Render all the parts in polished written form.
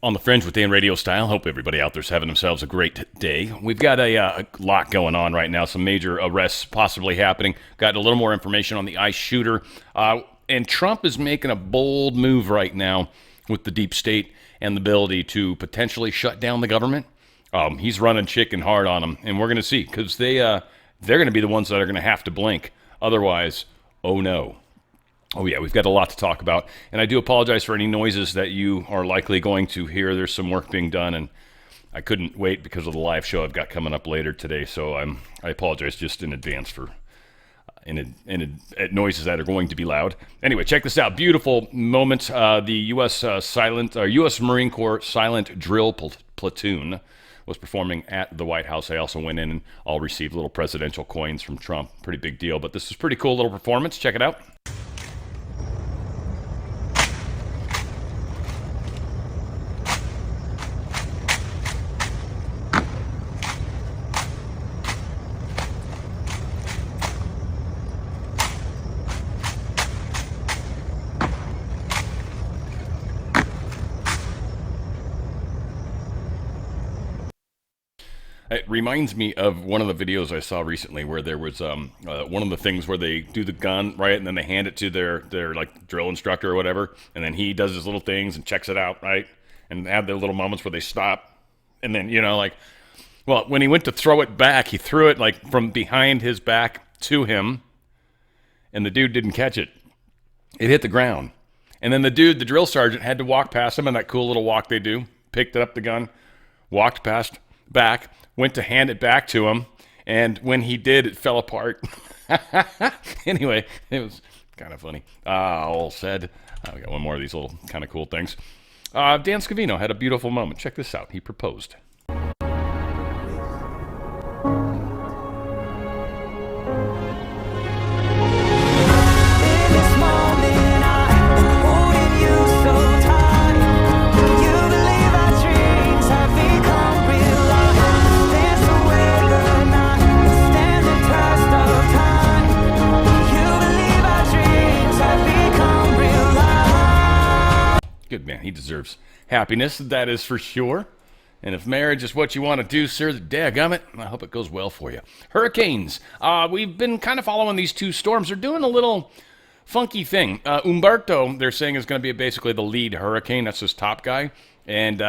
On the Fringe with Dan RadioStyle. Hope everybody out there's having themselves a great day. We've got a lot going on right now. Some major arrests possibly happening. Got a little more information on the ICE shooter. And Trump is making a bold move right now with the deep state and the ability to potentially shut down the government. He's running chicken hard on them, and we're going to see, because they're going to be the ones that are going to have to blink. Otherwise, oh no. Oh, yeah, we've got a lot to talk about, and I do apologize for any noises that you are likely going to hear. There's some work being done, and I couldn't wait because of the live show I've got coming up later today, so I apologize just in advance for noises that are going to be loud. Anyway, check this out. Beautiful moment. The U.S. Marine Corps silent drill platoon was performing at the White House. I also went in and all received little presidential coins from Trump. Pretty big deal, but this is pretty cool little performance. Check it out. It reminds me of one of the videos I saw recently where there was one of the things where they do the gun, right, and then they hand it to their like drill instructor or whatever, and then he does his little things and checks it out, right, and have their little moments where they stop, and then, well, when he went to throw it back, he threw it like from behind his back to him, and the dude didn't catch it. It hit the ground, and then the drill sergeant, had to walk past him in that cool little walk they do, picked up the gun, walked past back, went to hand it back to him, and when he did, it fell apart. Anyway, it was kind of funny. All said, we got one more of these little kind of cool things. Dan Scavino had a beautiful moment. Check this out. He proposed. Good man. He deserves happiness, that is for sure. And if marriage is what you want to do, sir, dadgummit, I hope it goes well for you. Hurricanes. We've been kind of following these two storms. They're doing a little funky thing. Umberto, they're saying, is going to be basically the lead hurricane. That's his top guy. And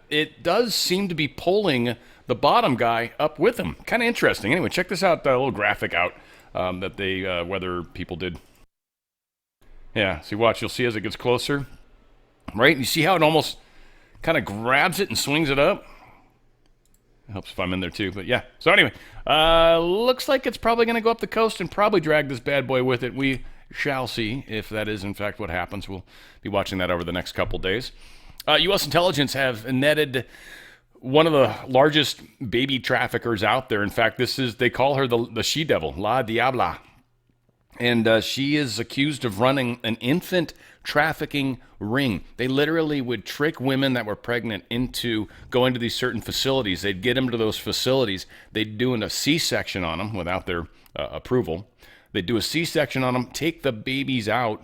it does seem to be pulling the bottom guy up with him. Kind of interesting. Anyway, check this out, a little graphic out that they weather people did. Yeah, see, watch. You'll see as it gets closer. Right? You see how it almost kind of grabs it and swings it up? It helps if I'm in there too, but yeah. So anyway, looks like it's probably going to go up the coast and probably drag this bad boy with it. We shall see if that is in fact what happens. We'll be watching that over the next couple days. U.S. intelligence have netted one of the largest baby traffickers out there. In fact, they call her the she-devil, La Diabla. And she is accused of running an infant trafficking ring. They literally would trick women that were pregnant into going to these certain facilities. They'd get them to those facilities. They'd do a C-section on them without their approval. They'd do a C-section on them, take the babies out,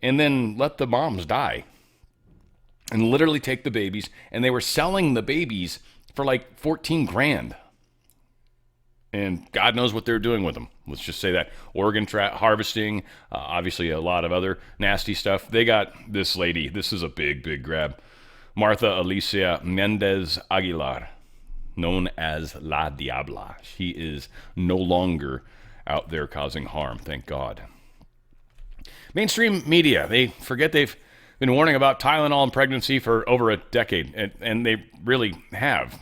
and then let the moms die. And literally take the babies. And they were selling the babies for like 14 grand. And God knows what they're doing with them. Let's just say that. Organ harvesting, obviously a lot of other nasty stuff. They got this lady. This is a big, big grab. Martha Alicia Mendez Aguilar, known as La Diabla. She is no longer out there causing harm, thank God. Mainstream media, they forget they've been warning about Tylenol and pregnancy for over a decade, and they really have.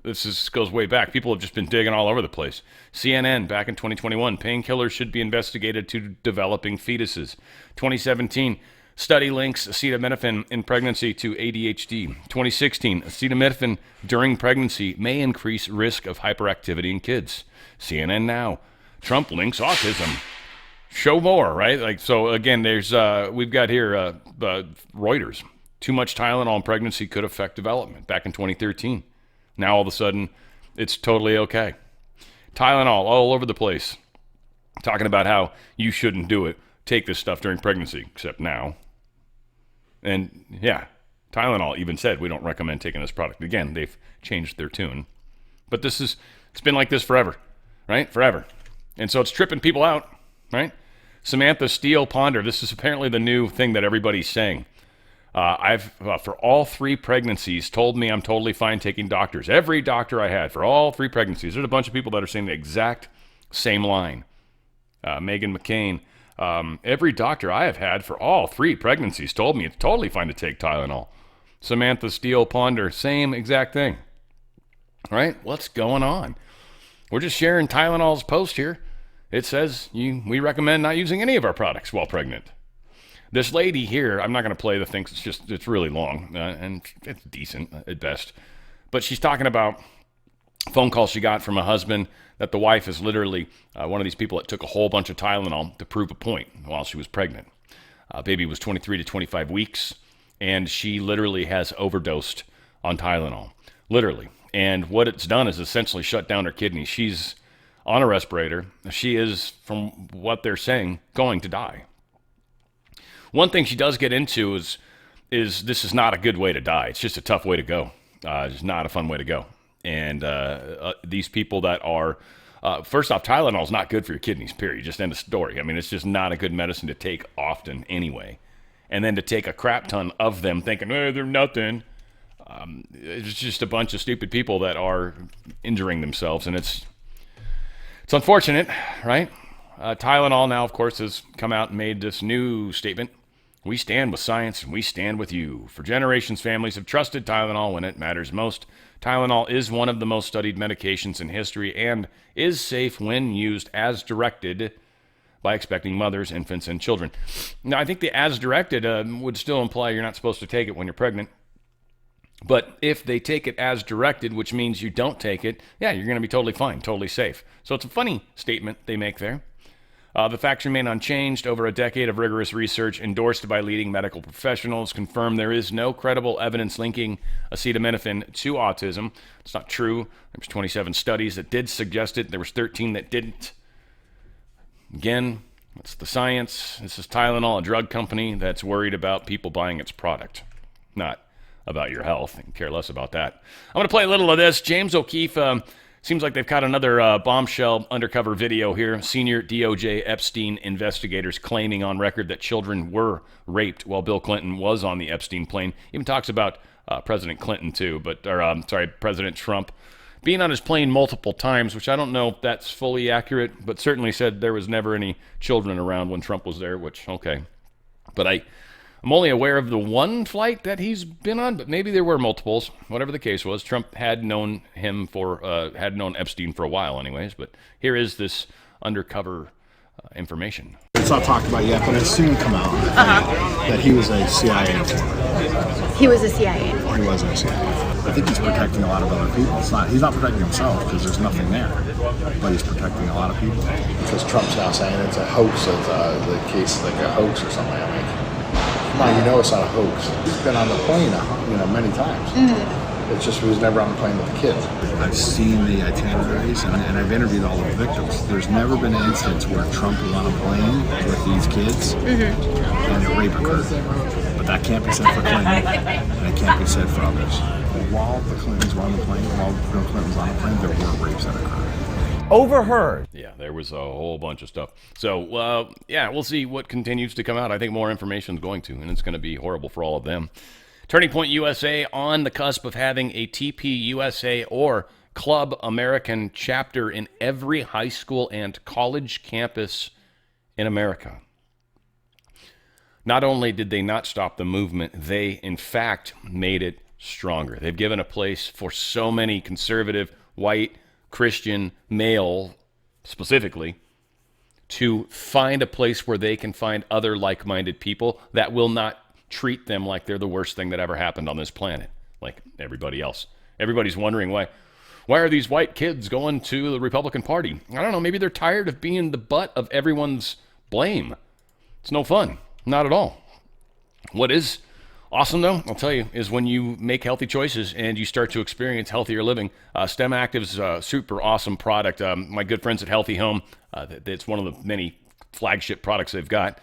This goes way back. People have just been digging all over the place. CNN, back in 2021, painkillers should be investigated to developing fetuses. 2017, study links acetaminophen in pregnancy to ADHD. 2016, acetaminophen during pregnancy may increase risk of hyperactivity in kids. CNN now, Trump links autism. Show more, right? Like, so again, we've got here Reuters. Too much Tylenol in pregnancy could affect development. Back in 2013. Now all of a sudden, it's totally okay. Tylenol all over the place. Talking about how you shouldn't do it. Take this stuff during pregnancy, except now. And yeah, Tylenol even said, we don't recommend taking this product. Again, they've changed their tune. But it's been like this forever, right? Forever. And so it's tripping people out, right? Samantha Steele Ponder, this is apparently the new thing that everybody's saying. I've, for all 3 pregnancies, told me I'm totally fine taking doctors. Every doctor I had for all 3 pregnancies. There's a bunch of people that are saying the exact same line. Megan McCain, every doctor I have had for all 3 pregnancies told me it's totally fine to take Tylenol. Samantha Steele Ponder, same exact thing. Right? What's going on? We're just sharing Tylenol's post here. It says we recommend not using any of our products while pregnant. This lady here, I'm not going to play the thing. It's really long, and it's decent at best. But she's talking about a phone call she got from a husband that the wife is literally one of these people that took a whole bunch of Tylenol to prove a point while she was pregnant. Baby was 23 to 25 weeks, and she literally has overdosed on Tylenol. Literally. And what it's done is essentially shut down her kidneys. She's on a respirator. She is, from what they're saying, going to die. One thing she does get into is this is not a good way to die. It's just a tough way to go. It's not a fun way to go. And these people that are, first off, Tylenol is not good for your kidneys, period. Just end of story. I mean, it's just not a good medicine to take often anyway. And then to take a crap ton of them thinking, they're nothing. It's just a bunch of stupid people that are injuring themselves. And it's unfortunate, right? Tylenol now, of course, has come out and made this new statement. We stand with science and we stand with you. For generations, families have trusted Tylenol when it matters most. Tylenol is one of the most studied medications in history and is safe when used as directed by expecting mothers, infants, and children. Now, I think the as directed would still imply you're not supposed to take it when you're pregnant. But if they take it as directed, which means you don't take it, yeah, you're going to be totally fine, totally safe. So it's a funny statement they make there. The facts remain unchanged. Over a decade of rigorous research endorsed by leading medical professionals confirm there is no credible evidence linking acetaminophen to autism. It's not true. There was 27 studies that did suggest it. There was 13 that didn't. Again, it's the science. This is Tylenol, a drug company that's worried about people buying its product, not about your health, and care less about that. I'm going to play a little of this. James O'Keefe, seems like they've got another bombshell undercover video here. Senior DOJ Epstein investigators claiming on record that children were raped while Bill Clinton was on the Epstein plane. Even talks about President Clinton too, President Trump being on his plane multiple times, which I don't know if that's fully accurate, but certainly said there was never any children around when Trump was there, which, okay. But I'm only aware of the one flight that he's been on, but maybe there were multiples. Whatever the case was, Trump had known Epstein for a while anyways, but here is this undercover information. It's not talked about yet, but it's soon come out that he was a CIA informant. He was a CIA informant. He was a CIA. I think he's protecting a lot of other people. He's not protecting himself because there's nothing there, but he's protecting a lot of people. Because Trump's now saying it's a hoax of the case, like a hoax or something. I mean, come on, you know it's not a hoax. He's been on the plane, many times. Mm-hmm. It's just he was never on the plane with the kids. I've seen the itineraries and I've interviewed all the victims. There's never been an instance where Trump was on a plane with these kids and a rape occurred. But that can't be said for Clinton, and it can't be said for others. While the Clintons were on the plane, while Bill Clinton was on the plane, there were rapes that occurred. Overheard. Yeah, there was a whole bunch of stuff. So, we'll see what continues to come out. I think more information is going to, and it's going to be horrible for all of them. Turning Point USA on the cusp of having a TPUSA or Club American chapter in every high school and college campus in America. Not only did they not stop the movement, they, in fact, made it stronger. They've given a place for so many conservative, white, Christian, male, specifically, to find a place where they can find other like-minded people that will not treat them like they're the worst thing that ever happened on this planet, like everybody else. Everybody's wondering why are these white kids going to the Republican Party? I don't know, maybe they're tired of being the butt of everyone's blame. It's no fun, not at all. What is awesome, though, I'll tell you, is when you make healthy choices and you start to experience healthier living. STEM Active's a super awesome product. My good friends at Healthy Home, it's one of the many flagship products they've got.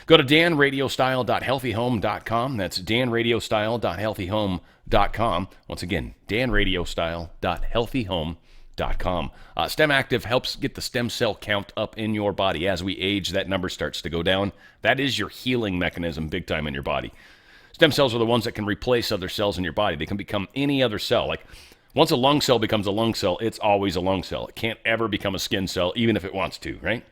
Go to danradiostyle.healthyhome.com. That's danradiostyle.healthyhome.com. Once again, danradiostyle.healthyhome.com. Stem Active helps get the stem cell count up in your body. As we age, that number starts to go down. That is your healing mechanism big time in your body. Stem cells are the ones that can replace other cells in your body. They can become any other cell. Like once a lung cell becomes a lung cell, it's always a lung cell. It can't ever become a skin cell, even if it wants to, right?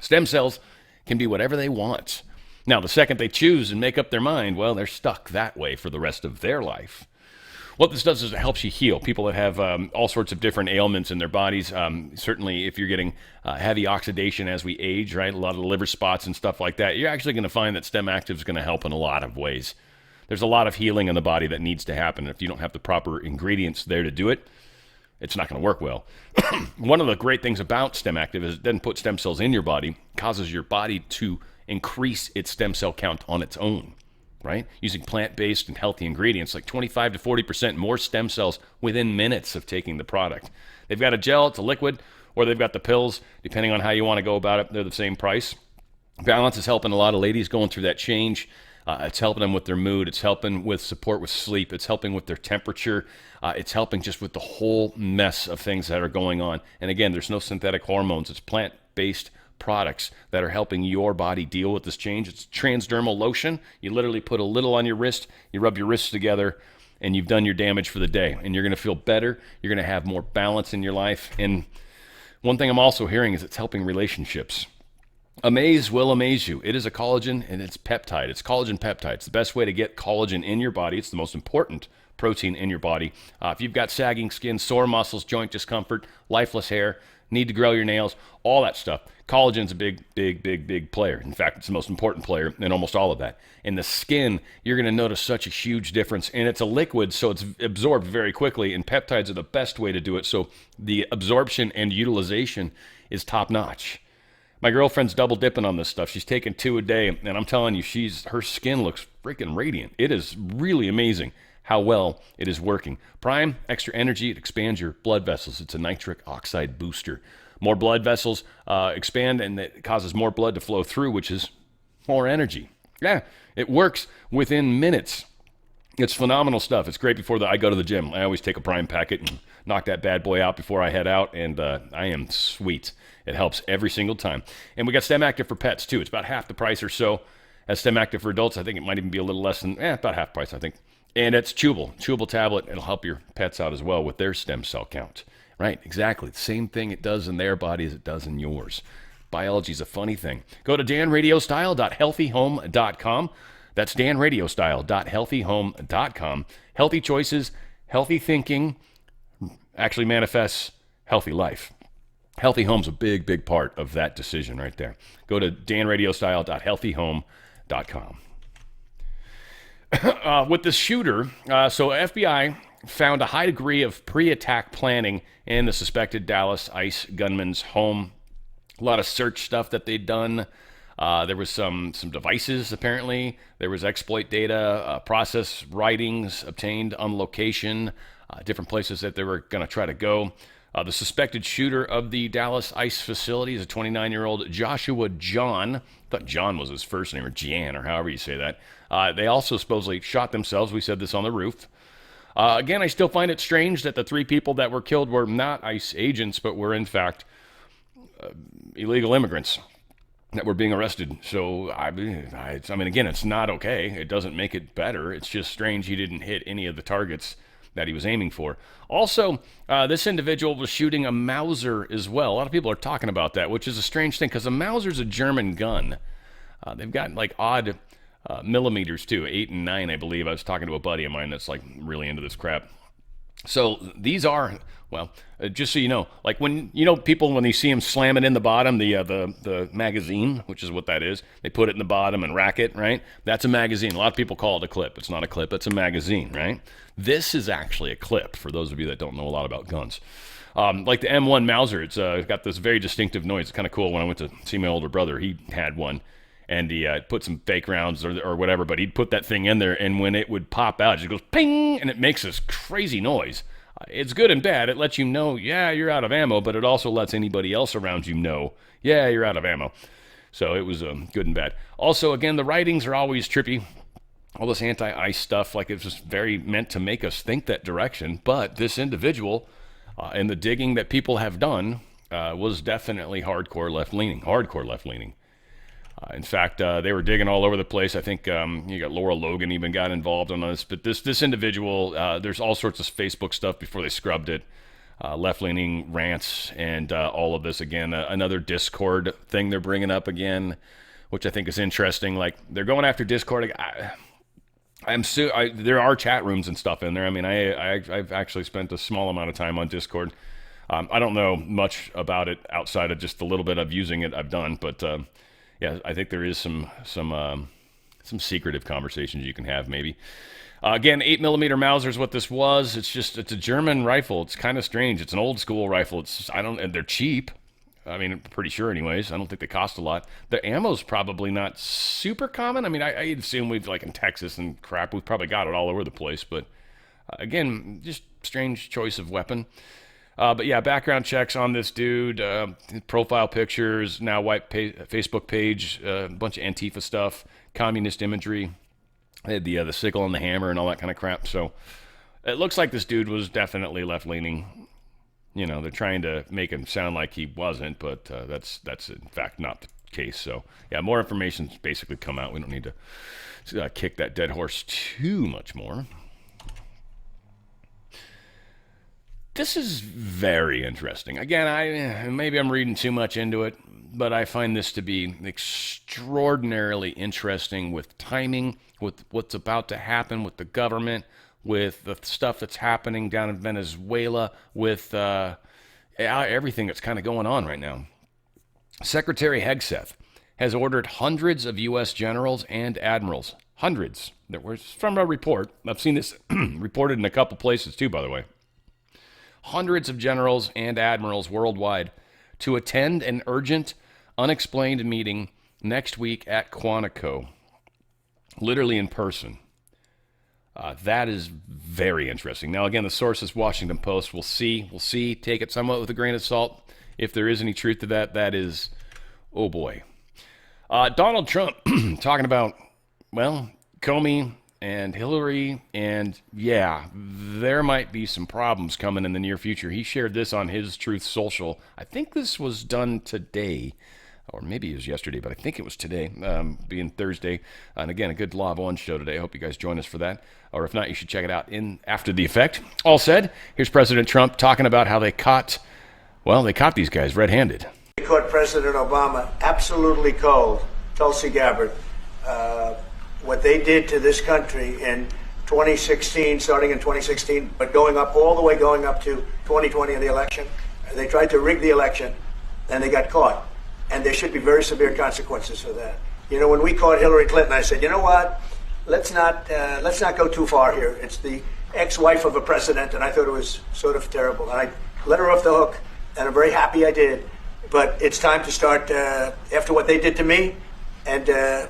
Stem cells can be whatever they want. Now, the second they choose and make up their mind, well, they're stuck that way for the rest of their life. What this does is it helps you heal. People that have all sorts of different ailments in their bodies, certainly if you're getting heavy oxidation as we age, right, a lot of liver spots and stuff like that, you're actually going to find that Stem Active is going to help in a lot of ways. There's a lot of healing in the body that needs to happen. If you don't have the proper ingredients there to do it, it's not going to work well. One of the great things about Stem Active is it doesn't put stem cells in your body, causes your body to increase its stem cell count on its own. Right? Using plant-based and healthy ingredients, like 25 to 40% more stem cells within minutes of taking the product. They've got a gel, it's a liquid, or they've got the pills, depending on how you want to go about it. They're the same price. Balance is helping a lot of ladies going through that change. It's helping them with their mood. It's helping with support with sleep. It's helping with their temperature. It's helping just with the whole mess of things that are going on. And again, there's no synthetic hormones. It's plant-based products that are helping your body deal with this change. It's transdermal lotion. You literally put a little on your wrist, you rub your wrists together, and you've done your damage for the day. And you're going to feel better. You're going to have more balance in your life. And one thing I'm also hearing is it's helping relationships. Amaze will amaze you. It is a collagen and it's peptide. It's collagen peptide. It's the best way to get collagen in your body. It's the most important protein in your body. If you've got sagging skin, sore muscles, joint discomfort, lifeless hair, need to grow your nails, all that stuff, collagen's a big player. In fact, it's the most important player in almost all of that. In the skin, you're going to notice such a huge difference. And it's a liquid, so it's absorbed very quickly. And peptides are the best way to do it. So the absorption and utilization is top notch. My girlfriend's double dipping on this stuff. She's taking 2 a day. And I'm telling you, her skin looks freaking radiant. It is really amazing how well it is working. Prime, extra energy, it expands your blood vessels. It's a nitric oxide booster. More blood vessels expand, and it causes more blood to flow through, which is more energy. Yeah, it works within minutes. It's phenomenal stuff. It's great before I go to the gym. I always take a Prime packet and knock that bad boy out before I head out, and I am sweet. It helps every single time. And we got Stem Active for pets, too. It's about half the price or so. As Stem Active for adults, I think it might even be a little less than, about half price, I think. And it's chewable tablet. It'll help your pets out as well with their stem cell count. Right, exactly. The same thing it does in their body as it does in yours. Biology's a funny thing. Go to danradiostyle.healthyhome.com. That's danradiostyle.healthyhome.com. Healthy choices, healthy thinking actually manifests healthy life. Healthy home's a big part of that decision right there. Go to danradiostyle.healthyhome.com. With the shooter, so FBI found a high degree of pre-attack planning in the suspected Dallas ICE gunman's home. A lot of search stuff that they'd done. There was some devices, apparently. There was exploit data, process writings obtained on location, different places that they were going to try to go. The suspected shooter of the Dallas ICE facility is a 29-year-old Joshua John. I thought John was his first name, or Jan, or however you say that. They also supposedly shot themselves. We said this on the roof. Again, I still find it strange that the 3 people that were killed were not ICE agents, but were, in fact, illegal immigrants that were being arrested. So, I mean, again, it's not okay. It doesn't make it better. It's just strange he didn't hit any of the targets that he was aiming for. Also, this individual was shooting a Mauser as well. A lot of people are talking about that, which is a strange thing because a Mauser's a German gun. They've got like odd millimeters too, 8 and 9, I believe. I was talking to a buddy of mine that's like really into this crap. So these are, well, just so you know, like when, people, when you see them slamming in the bottom, the magazine, which is what that is, they put it in the bottom and rack it, right? That's a magazine. A lot of people call it a clip. It's not a clip. It's a magazine, right? This is actually a clip, for those of you that don't know a lot about guns. Like the M1 Mauser, it's got this very distinctive noise. It's kind of cool. When I went to see my older brother, he had one. And he put some fake rounds or whatever, but he'd put that thing in there, and when it would pop out, it just goes ping, and it makes this crazy noise. It's good and bad. It lets you know, yeah, you're out of ammo, but it also lets anybody else around you know, yeah, you're out of ammo. So it was good and bad. Also, again, the writings are always trippy. All this anti-ICE stuff, like it's just very meant to make us think that direction. But this individual and the digging that people have done was definitely hardcore left-leaning. In fact, they were digging all over the place. I think you got Laura Logan even got involved on this. But this individual, there's all sorts of Facebook stuff before they scrubbed it. Left-leaning rants and all of this again. Another Discord thing they're bringing up again, which I think is interesting. Like they're going after Discord. There are chat rooms and stuff in there. I mean, I've actually spent a small amount of time on Discord. I don't know much about it outside of just the little bit of using it I've done, but yeah, I think there is some secretive conversations you can have maybe. Again, 8mm Mauser is what this was. It's a German rifle. It's kind of strange. It's an old school rifle. And they're cheap. I mean, I'm pretty sure anyways. I don't think they cost a lot. The ammo's probably not super common. I mean, I assume we've, like in Texas and crap, we've probably got it all over the place. But again, just strange choice of weapon. But yeah, background checks on this dude, profile pictures, now white Facebook page, a bunch of Antifa stuff, communist imagery. They had the sickle and the hammer and all that kind of crap. So it looks like this dude was definitely left-leaning. You know, they're trying to make him sound like he wasn't, but that's in fact not the case. So yeah, more information's basically come out. We don't need to kick that dead horse too much more. This is very interesting. Again, maybe I'm reading too much into it, but I find this to be extraordinarily interesting with timing, with what's about to happen with the government, with the stuff that's happening down in Venezuela, with everything that's kind of going on right now. Secretary Hegseth has ordered hundreds of U.S. generals and admirals. Hundreds. That was from a report. I've seen this reported in a couple places too, by the way. Hundreds of generals and admirals worldwide to attend an urgent, unexplained meeting next week at Quantico, literally in person. That is very interesting. Now, again, the source is Washington Post. We'll see. Take it somewhat with a grain of salt. If there is any truth to that, that is, oh boy. Donald Trump talking about, well, Comey and Hillary, and yeah, there might be some problems coming in the near future. He shared this on his Truth Social. I think this was done today, or maybe it was yesterday, but I think it was today, being Thursday. And again, a good Law of One show today. I hope you guys join us for that. Or if not, you should check it out in After the Effect. All said, here's President Trump talking about how they caught these guys red-handed. They caught President Obama absolutely cold, Tulsi Gabbard. What they did to this country in 2016, starting in 2016, but going up to 2020 in the election. They tried to rig the election, and they got caught. And there should be very severe consequences for that. You know, when we caught Hillary Clinton, I said, you know what? Let's not go too far here. It's the ex-wife of a president, and I thought it was sort of terrible. And I let her off the hook, and I'm very happy I did. But it's time to start, after what they did to me, and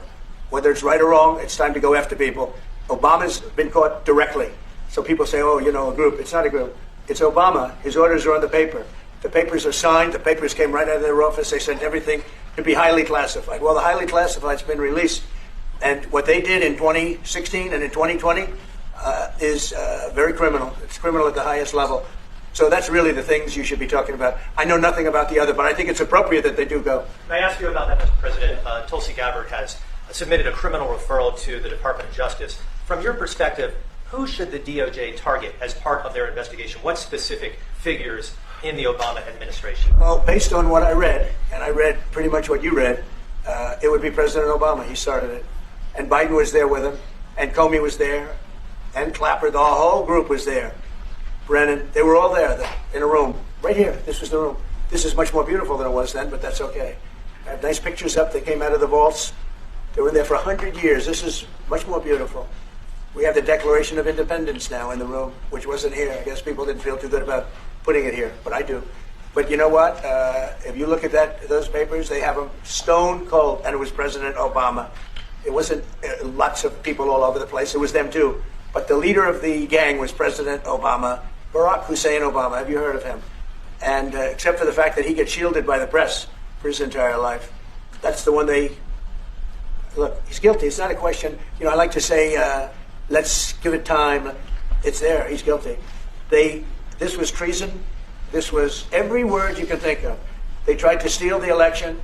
whether it's right or wrong, it's time to go after people. Obama's been caught directly. So people say, oh, you know, a group. It's not a group. It's Obama. His orders are on the paper. The papers are signed. The papers came right out of their office. They sent everything to be highly classified. Well, the highly classified's been released. And what they did in 2016 and in 2020 is very criminal. It's criminal at the highest level. So that's really the things you should be talking about. I know nothing about the other, but I think it's appropriate that they do go. May I ask you about that, Mr. President? Tulsi Gabbard has submitted a criminal referral to the Department of Justice. From your perspective, who should the DOJ target as part of their investigation? What specific figures in the Obama administration? Well, based on what I read, and I read pretty much what you read, it would be President Obama. He started it. And Biden was there with him, and Comey was there, and Clapper, the whole group was there. Brennan, they were all there in a room. Right here, this was the room. This is much more beautiful than it was then, but that's okay. I have nice pictures up. They came out of the vaults. They were there for 100 years. This is much more beautiful. We have the Declaration of Independence now in the room, which wasn't here. I guess people didn't feel too good about putting it here, but I do. But you know what? If you look at those papers, they have them stone cold, and it was President Obama. It wasn't lots of people all over the place. It was them too. But the leader of the gang was President Obama, Barack Hussein Obama. Have you heard of him? And except for the fact that he gets shielded by the press for his entire life. That's the one they, look, he's guilty. It's not a question, I like to say, let's give it time. It's there, he's guilty. This was treason. This was every word you can think of. They tried to steal the election.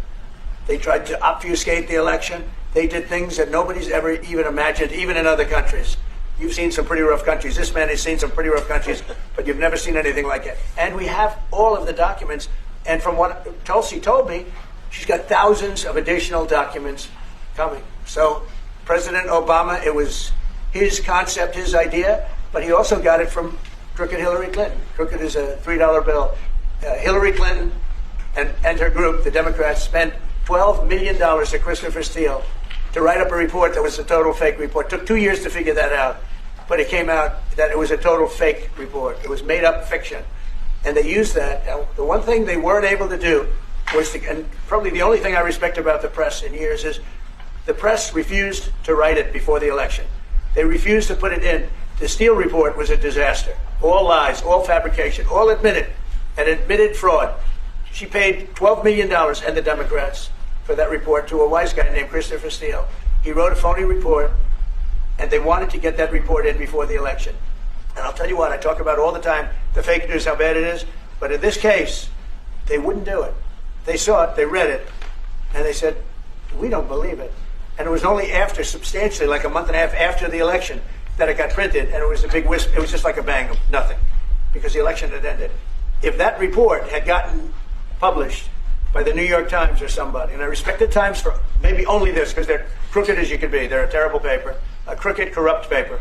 They tried to obfuscate the election. They did things that nobody's ever even imagined, even in other countries. You've seen some pretty rough countries. This man has seen some pretty rough countries, but you've never seen anything like it. And we have all of the documents. And from what Tulsi told me, she's got thousands of additional documents coming. So President Obama, it was his concept, his idea, but he also got it from crooked Hillary Clinton. Crooked is a $3 bill. Hillary Clinton and her group, the Democrats, spent $12 million to Christopher Steele to write up a report that was a total fake report. Took 2 years to figure that out, but it came out that it was a total fake report. It was made up fiction. And they used that. Now, the one thing they weren't able to do was, and probably the only thing I respect about the press in years is the press refused to write it before the election. They refused to put it in. The Steele report was a disaster. All lies, all fabrication, all admitted, and admitted fraud. She paid $12 million, and the Democrats, for that report to a wise guy named Christopher Steele. He wrote a phony report, and they wanted to get that report in before the election. And I'll tell you what, I talk about all the time, the fake news, how bad it is, but in this case, they wouldn't do it. They saw it, they read it, and they said, we don't believe it. And it was only after, substantially, like a month and a half after the election, that it got printed, and it was a big wisp. It was just like a bang of nothing, because the election had ended. If that report had gotten published by the New York Times or somebody, and I respect the Times for maybe only this, because they're crooked as you can be. They're a terrible paper, a crooked, corrupt paper.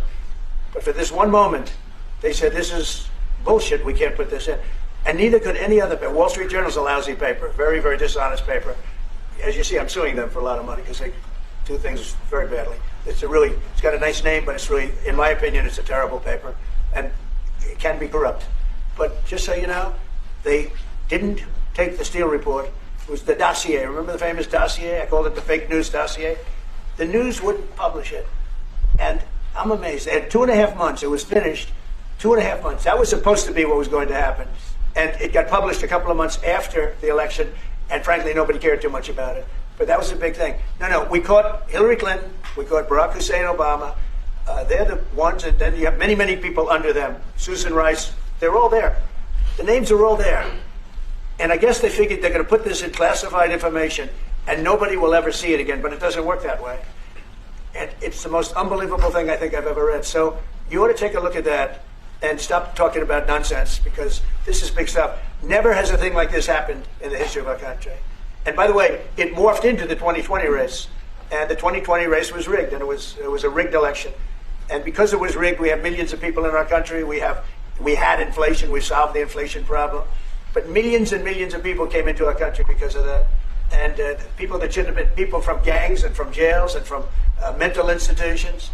But for this one moment, they said, this is bullshit, we can't put this in. And neither could any other paper. Wall Street Journal's a lousy paper, very, very dishonest paper. As you see, I'm suing them for a lot of money, because they do things very badly. It's got a nice name, but it's really, in my opinion, it's a terrible paper, and it can be corrupt. But just so you know, they didn't take the Steele report. It was the dossier. Remember the famous dossier? I called it the fake news dossier. The news wouldn't publish it, and I'm amazed. They had 2.5 months. It was finished. 2.5 months. That was supposed to be what was going to happen, and it got published a couple of months after the election, and frankly, nobody cared too much about it. But that was a big thing. No, we caught Hillary Clinton, we caught Barack Hussein Obama. They're the ones, and then you have many, many people under them. Susan Rice, they're all there. The names are all there. And I guess they figured they're going to put this in classified information, and nobody will ever see it again, but it doesn't work that way. And it's the most unbelievable thing I think I've ever read. So you ought to take a look at that and stop talking about nonsense, because this is big stuff. Never has a thing like this happened in the history of our country. And by the way, it morphed into the 2020 race. And the 2020 race was rigged, and it was a rigged election. And because it was rigged, we have millions of people in our country. We had inflation. We solved the inflation problem. But millions and millions of people came into our country because of that. And people that shouldn't have been, people from gangs and from jails and from mental institutions,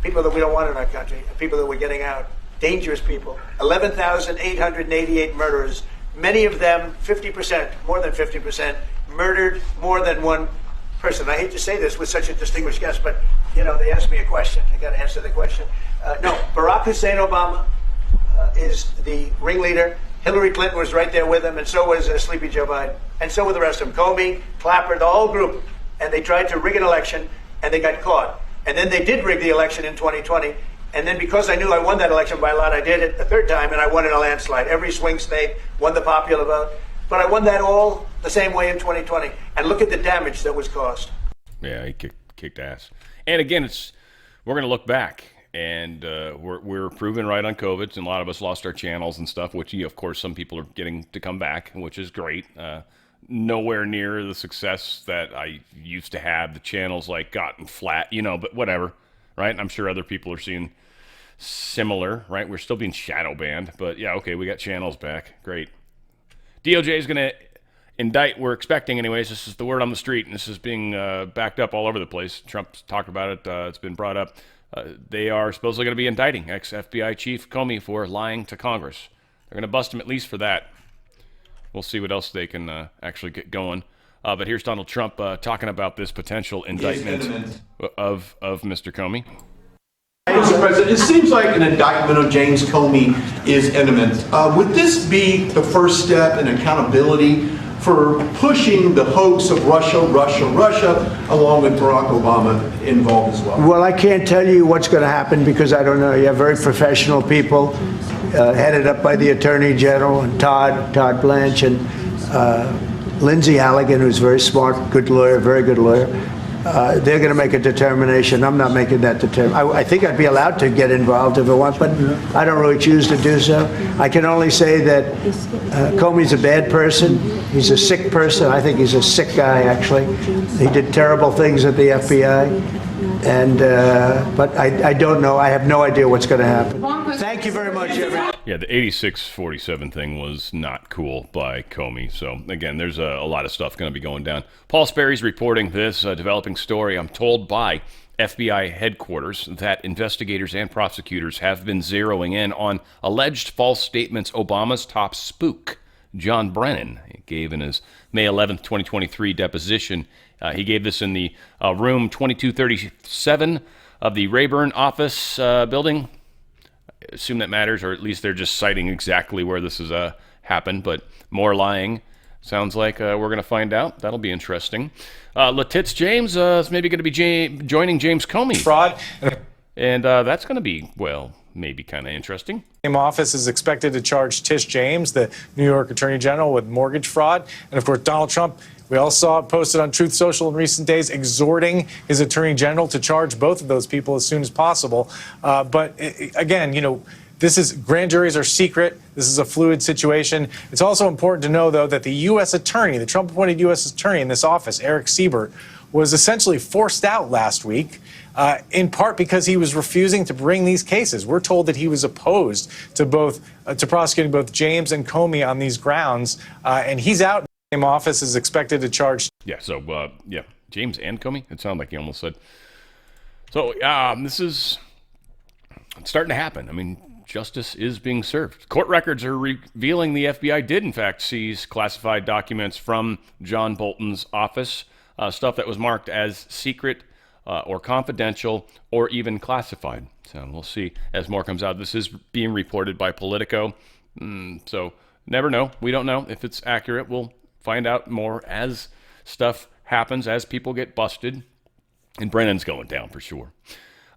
people that we don't want in our country, people that we're getting out, dangerous people. 11,888 murderers. Many of them, 50%, more than 50%, murdered more than one person. I hate to say this with such a distinguished guest, but they asked me a question. I got to answer the question. No, Barack Hussein Obama is the ringleader. Hillary Clinton was right there with him, and so was Sleepy Joe Biden, and so were the rest of them. Comey, Clapper, the whole group. And they tried to rig an election, and they got caught. And then they did rig the election in 2020. And then because I knew I won that election by a lot, I did it a third time, and I won in a landslide. Every swing state won the popular vote. But I won that all the same way in 2020. And look at the damage that was caused. Yeah, he kicked ass. And again, we're going to look back, and we're proven right on COVID. And a lot of us lost our channels and stuff, which, of course, some people are getting to come back, which is great. Nowhere near the success that I used to have. The channels gotten flat, but whatever, right? I'm sure other people are seeing similar, right? We're still being shadow banned, but yeah, okay, we got channels back. Great. DOJ is going to indict, we're expecting anyways, this is the word on the street, and this is being backed up all over the place. Trump's talked about it, it's been brought up. They are supposedly going to be indicting ex-FBI Chief Comey for lying to Congress. They're going to bust him at least for that. We'll see what else they can actually get going. But here's Donald Trump talking about this potential indictment of Mr. Comey. Mr. President, it seems like an indictment of James Comey is imminent. Would this be the first step in accountability for pushing the hoax of Russia, along with Barack Obama involved as well? Well, I can't tell you what's going to happen because I don't know. You have very professional people headed up by the Attorney General and Todd Blanche and Lindsay Halligan, who's very smart, good lawyer, very good lawyer. They're going to make a determination. I'm not making that determination. I think I'd be allowed to get involved if I want, but I don't really choose to do so. I can only say that Comey's a bad person. He's a sick person. I think he's a sick guy, actually. He did terrible things at the FBI. But I don't know. I have no idea what's going to happen. Thank you very much, everyone. Yeah, the 86-47 thing was not cool by Comey. So, again, there's a lot of stuff going to be going down. Paul Sperry's reporting this developing story. I'm told by FBI headquarters that investigators and prosecutors have been zeroing in on alleged false statements Obama's top spook, John Brennan, gave in his May 11th, 2023 deposition. He gave this in the room 2237 of the Rayburn office building. I assume that matters, or at least they're just citing exactly where this has happened, but more lying. Sounds like we're going to find out. That'll be interesting. Letitz James is maybe going to be joining James Comey. Fraud. And that's going to be, well, maybe kind of interesting. The office is expected to charge Tish James, the New York Attorney General, with mortgage fraud. And, of course, Donald Trump, we all saw it posted on Truth Social in recent days, exhorting his Attorney General to charge both of those people as soon as possible. Again, this is, grand juries are secret. This is a fluid situation. It's also important to know, though, that the U.S. attorney, the Trump-appointed U.S. attorney in this office, Eric Siebert, was essentially forced out last week, in part because he was refusing to bring these cases. We're told that he was opposed to prosecuting both James and Comey on these grounds, and he's out. The office is expected to charge. Yeah, so, James and Comey? It sounded like he almost said. So, this is starting to happen. I mean, justice is being served. Court records are revealing the FBI did, in fact, seize classified documents from John Bolton's office, stuff that was marked as secret or confidential or even classified. So we'll see as more comes out. This is being reported by Politico. So never know. We don't know if it's accurate. We'll find out more as stuff happens, as people get busted. And Brennan's going down for sure.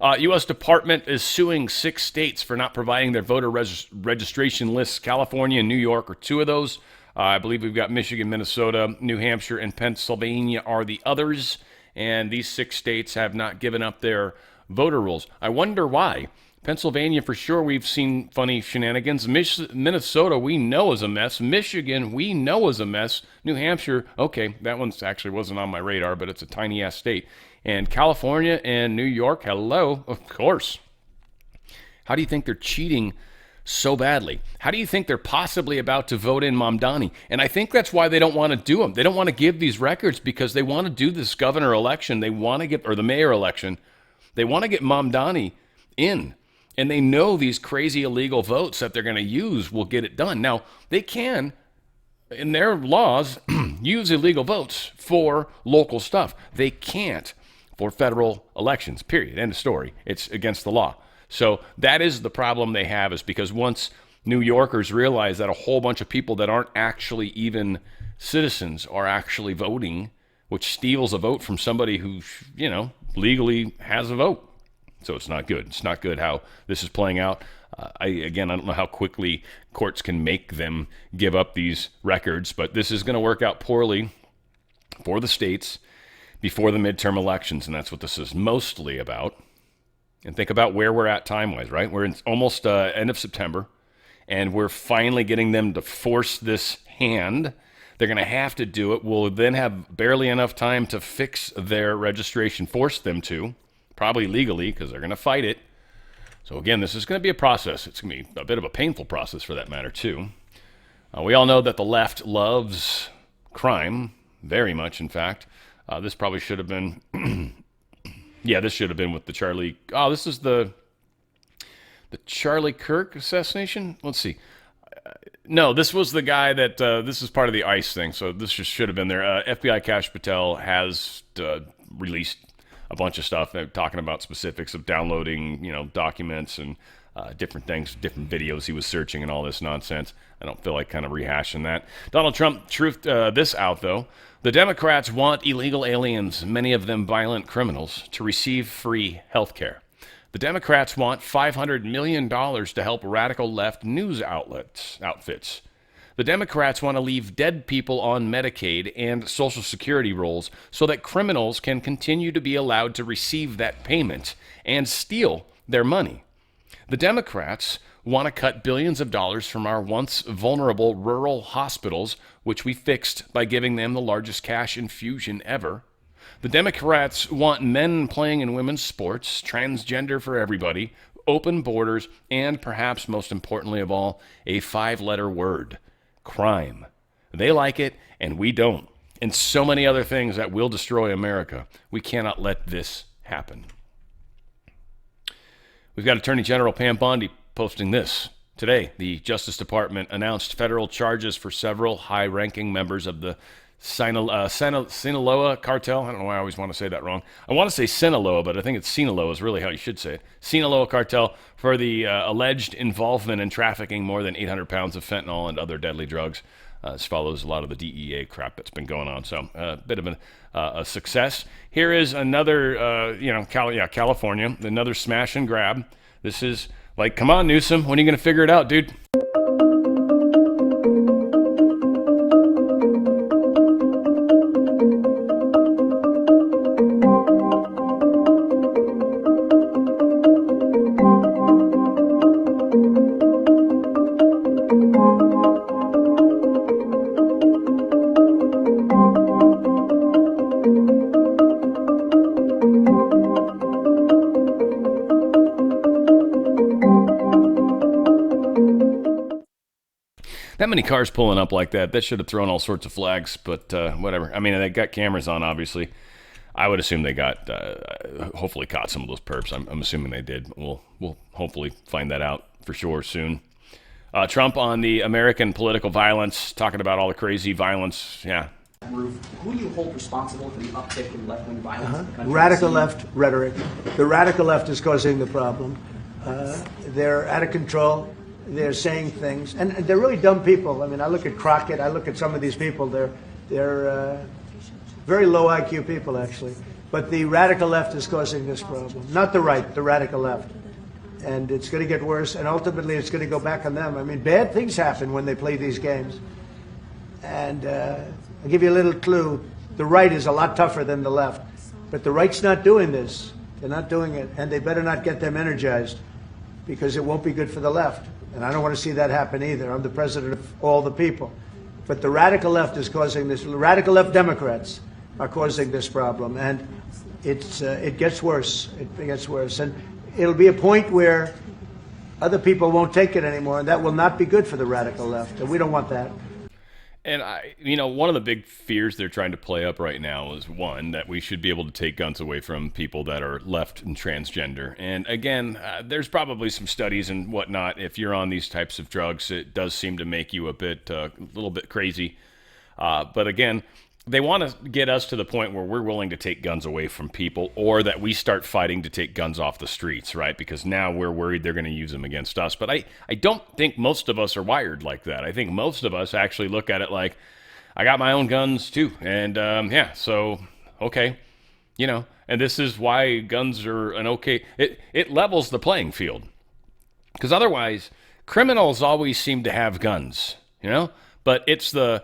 U.S. Department is suing 6 states for not providing their voter registration lists. California and New York are 2 of those. I believe we've got Michigan, Minnesota, New Hampshire, and Pennsylvania are the others. And these 6 states have not given up their voter rolls. I wonder why. Pennsylvania, for sure, we've seen funny shenanigans. Minnesota, we know is a mess. Michigan, we know is a mess. New Hampshire, okay, that one actually wasn't on my radar, but it's a tiny-ass state. And California and New York, hello, of course. How do you think they're cheating so badly? How do you think they're possibly about to vote in Mamdani? And I think that's why they don't want to do them. They don't want to give these records because they want to do this governor election. They want to get, or the mayor election. They want to get Mamdani in. And they know these crazy illegal votes that they're going to use will get it done. Now, they can, in their laws, use illegal votes for local stuff. They can't for federal elections, period. End of story. It's against the law. So that is the problem they have, is because once New Yorkers realize that a whole bunch of people that aren't actually even citizens are actually voting, which steals a vote from somebody who, legally has a vote. So it's not good. It's not good how this is playing out. I don't know how quickly courts can make them give up these records, but this is going to work out poorly for the states before the midterm elections, and that's what this is mostly about. And think about where we're at time-wise, right? We're in almost end of September, and we're finally getting them to force this hand. They're going to have to do it. We'll then have barely enough time to fix their registration, force them to. Probably legally, because they're going to fight it. So again, this is going to be a process. It's going to be a bit of a painful process for that matter, too. We all know that the left loves crime, very much, in fact. This probably should have been... yeah, this should have been with the Charlie... Oh, this is the Charlie Kirk assassination? Let's see. No, this was the guy that... this is part of the ICE thing, so this just should have been there. FBI Kash Patel has released a bunch of stuff talking about specifics of downloading, documents and different things, different videos he was searching and all this nonsense. I don't feel like kind of rehashing that. Donald Trump truthed this out, though. The Democrats want illegal aliens, many of them violent criminals, to receive free health care. The Democrats want $500 million to help radical left news outfits. The Democrats want to leave dead people on Medicaid and Social Security rolls so that criminals can continue to be allowed to receive that payment and steal their money. The Democrats want to cut billions of dollars from our once vulnerable rural hospitals, which we fixed by giving them the largest cash infusion ever. The Democrats want men playing in women's sports, transgender for everybody, open borders, and perhaps most importantly of all, a 5-letter word, crime. They like it, and we don't. And so many other things that will destroy America. We cannot let this happen. We've got Attorney General Pam Bondi posting this. Today, the Justice Department announced federal charges for several high-ranking members of the Sinaloa Cartel. I don't know why I always want to say that wrong. I want to say Sinaloa, but I think it's Sinaloa is really how you should say it. Sinaloa Cartel for the alleged involvement in trafficking more than 800 pounds of fentanyl and other deadly drugs. This follows a lot of the DEA crap that's been going on. So a bit of a success. Here is another, California, another smash and grab. This is like, come on, Newsom, when are you going to figure it out, dude? That many cars pulling up like that should have thrown all sorts of flags, but whatever. I mean, they got cameras on, obviously. I would assume they got, hopefully caught some of those perps. I'm assuming they did. We'll hopefully find that out for sure soon. Trump on the American political violence, talking about all the crazy violence. Yeah. Who do you hold responsible for the uptick in left-wing violence in the country? Radical left rhetoric. The radical left is causing the problem. They're out of control. They're saying things, and they're really dumb people. I mean, I look at Crockett. I look at some of these people. They're very low IQ people, actually. But the radical left is causing this problem, not the right, the radical left. And it's going to get worse, and ultimately it's going to go back on them. I mean, bad things happen when they play these games. And I'll give you a little clue. The right is a lot tougher than the left. But the right's not doing this. They're not doing it, and they better not get them energized, because it won't be good for the left. And I don't want to see that happen either. I'm the president of all the people. But the radical left is causing this. Radical left Democrats are causing this problem. And it gets worse. It gets worse. And it'll be a point where other people won't take it anymore. And that will not be good for the radical left. And we don't want that. And one of the big fears they're trying to play up right now is, one, that we should be able to take guns away from people that are left and transgender. And again, there's probably some studies and whatnot. If you're on these types of drugs, it does seem to make you a little bit crazy. But again, they want to get us to the point where we're willing to take guns away from people, or that we start fighting to take guns off the streets, right? Because now we're worried they're going to use them against us. But I don't think most of us are wired like that. I think most of us actually look at it like, I got my own guns too. And so, okay. And this is why guns are it levels the playing field. Because otherwise, criminals always seem to have guns, but it's the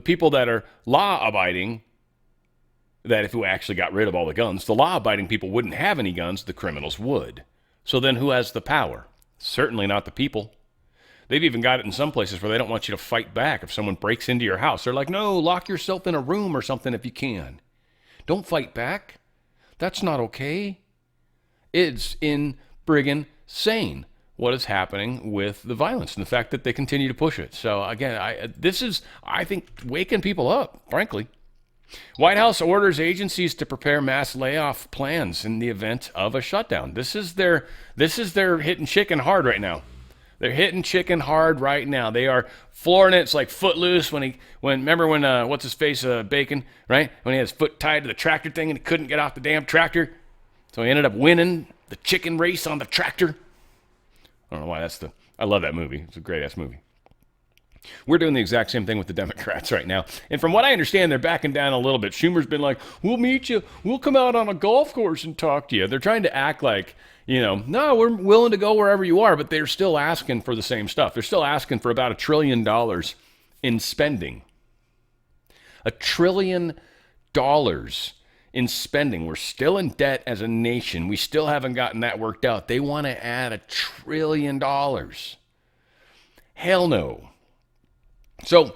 people that are law-abiding, that if we actually got rid of all the guns, the law-abiding people wouldn't have any guns, the criminals would. So then who has the power? Certainly not the people. They've even got it in some places where they don't want you to fight back if someone breaks into your house. They're like, no, lock yourself in a room or something if you can. Don't fight back. That's not okay. It's friggin' insane what is happening with the violence and the fact that they continue to push it. So again, this is, I think, waking people up, frankly. White House orders agencies to prepare mass layoff plans in the event of a shutdown. This is their hitting chicken hard right now. They're hitting chicken hard right now. They are flooring it. It's like Footloose remember when what's his face, Bacon, right? When he had his foot tied to the tractor thing and he couldn't get off the damn tractor. So he ended up winning the chicken race on the tractor. I don't know why I love that movie. It's a great-ass movie. We're doing the exact same thing with the Democrats right now. And from what I understand, they're backing down a little bit. Schumer's been like, we'll meet you. We'll come out on a golf course and talk to you. They're trying to act like, no, we're willing to go wherever you are, but they're still asking for the same stuff. They're still asking for about $1 trillion in spending. $1 trillion in spending. We're still in debt as a nation. We still haven't gotten that worked out. They want to add $1 trillion. Hell no. So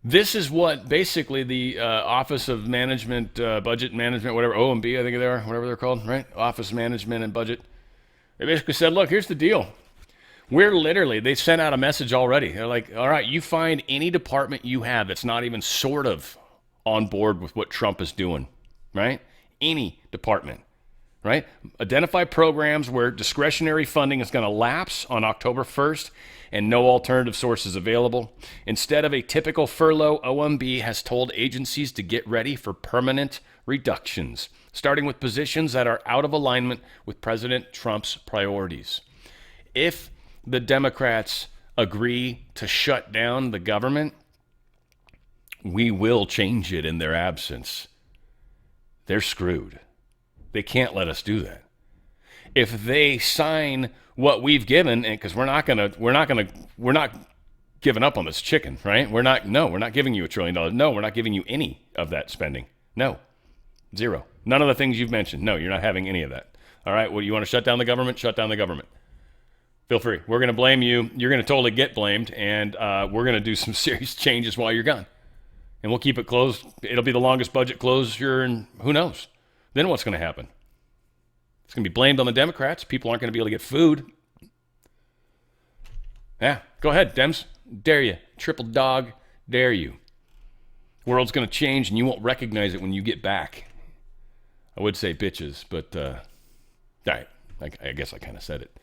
this is what basically the Office of Management, Budget Management, whatever, OMB, I think they are, whatever they're called, right? Office Management and Budget. They basically said, look, here's the deal. They sent out a message already. They're like, all right, you find any department you have that's not even sort of on board with what Trump is doing, right? Any department, right? Identify programs where discretionary funding is going to lapse on October 1st and no alternative sources available. Instead of a typical furlough, OMB has told agencies to get ready for permanent reductions, starting with positions that are out of alignment with President Trump's priorities. If the Democrats agree to shut down the government, we will change it in their absence. They're screwed. They can't let us do that. If they sign what we've given, and because we're not giving up on this chicken, right? We're not giving you $1 trillion. No, we're not giving you any of that spending. No, zero. None of the things you've mentioned. No, you're not having any of that. All right. Well, you want to shut down the government? Shut down the government. Feel free. We're going to blame you. You're going to totally get blamed, and we're going to do some serious changes while you're gone, and we'll keep it closed. It'll be the longest budget closure, and who knows? Then what's going to happen? It's going to be blamed on the Democrats. People aren't going to be able to get food. Yeah, go ahead, Dems. Dare you. Triple dog, dare you. World's going to change, and you won't recognize it when you get back. I would say bitches, but all right, I guess I kind of said it.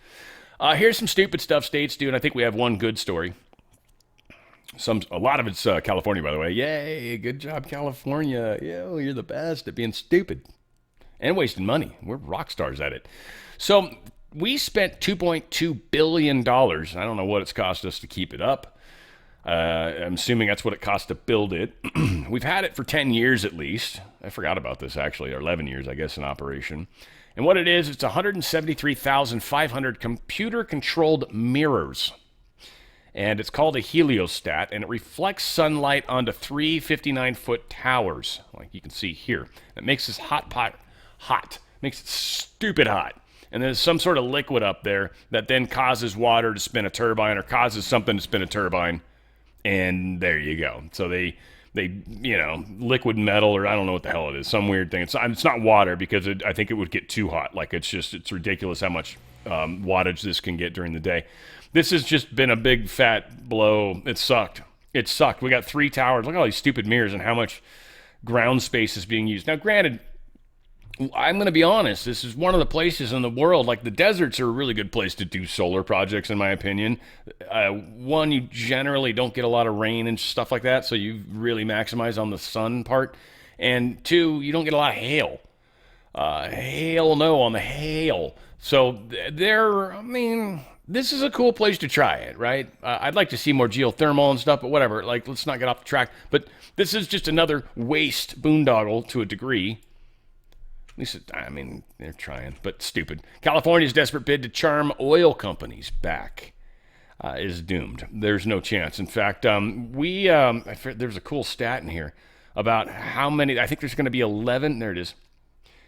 Here's some stupid stuff states do, and I think we have one good story. A lot of it's California, by the way. Yay, good job, California. Yo, you're the best at being stupid and wasting money. We're rock stars at it. So we spent $2.2 billion. I don't know what it's cost us to keep it up. I'm assuming that's what it cost to build it. We've had it for 10 years at least. I forgot about this, actually, or 11 years, I guess, in operation. And what it is, it's 173,500 computer-controlled mirrors. And it's called a heliostat, and it reflects sunlight onto 3 59-foot towers, like you can see here. It makes this hot pot hot. Makes it stupid hot. And there's some sort of liquid up there that then causes water to spin a turbine or causes something to spin a turbine. And there you go. So they liquid metal, or I don't know what the hell it is, some weird thing. It's not water, because I think it would get too hot. Like, it's ridiculous how much wattage this can get during the day. This has just been a big fat blow. It sucked. We got 3 towers. Look at all these stupid mirrors and how much ground space is being used. Now, granted, I'm going to be honest. This is one of the places in the world, like the deserts are a really good place to do solar projects, in my opinion. One, you generally don't get a lot of rain and stuff like that, so you really maximize on the sun part. And 2, you don't get a lot of hail. Hail no on the hail. So this is a cool place to try it, right? I'd like to see more geothermal and stuff, but whatever. Like, let's not get off the track. But this is just another waste boondoggle to a degree. At least, they're trying, but stupid. California's desperate bid to charm oil companies back is doomed. There's no chance. In fact, there's a cool stat in here about how many. I think there's going to be 11. There it is.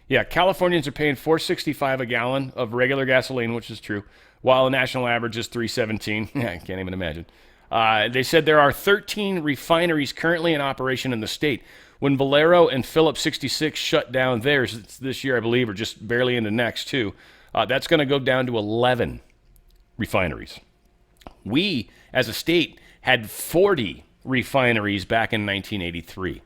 Yeah, Californians are paying $4.65 a gallon of regular gasoline, which is true, while the national average is $3.17. I can't even imagine. They said there are 13 refineries currently in operation in the state. When Valero and Phillips 66 shut down theirs this year, I believe, or just barely into next, too, that's going to go down to 11 refineries. We, as a state, had 40 refineries back in 1983.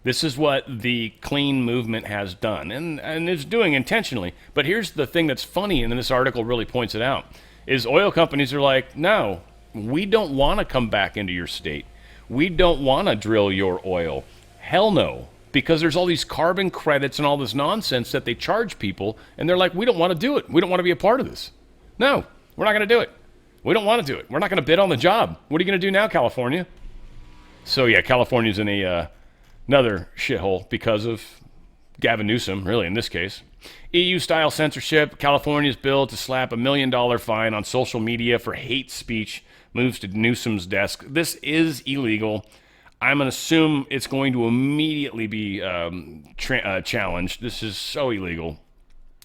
This is what the clean movement has done, and is doing intentionally. But here's the thing that's funny, and this article really points it out, is oil companies are like, no, we don't want to come back into your state. We don't want to drill your oil. Hell no, because there's all these carbon credits and all this nonsense that they charge people, and they're like, we don't want to do it. We don't want to be a part of this. No, We're not going to do it. We don't want to do it. We're not going to bid on the job. What are you going to do now, California? So, yeah, California's in another shithole because of Gavin Newsom, really, in this case. EU-style censorship. California's bill to slap $1 million fine on social media for hate speech moves to Newsom's desk. This is illegal. I'm going to assume it's going to immediately be challenged. This is so illegal.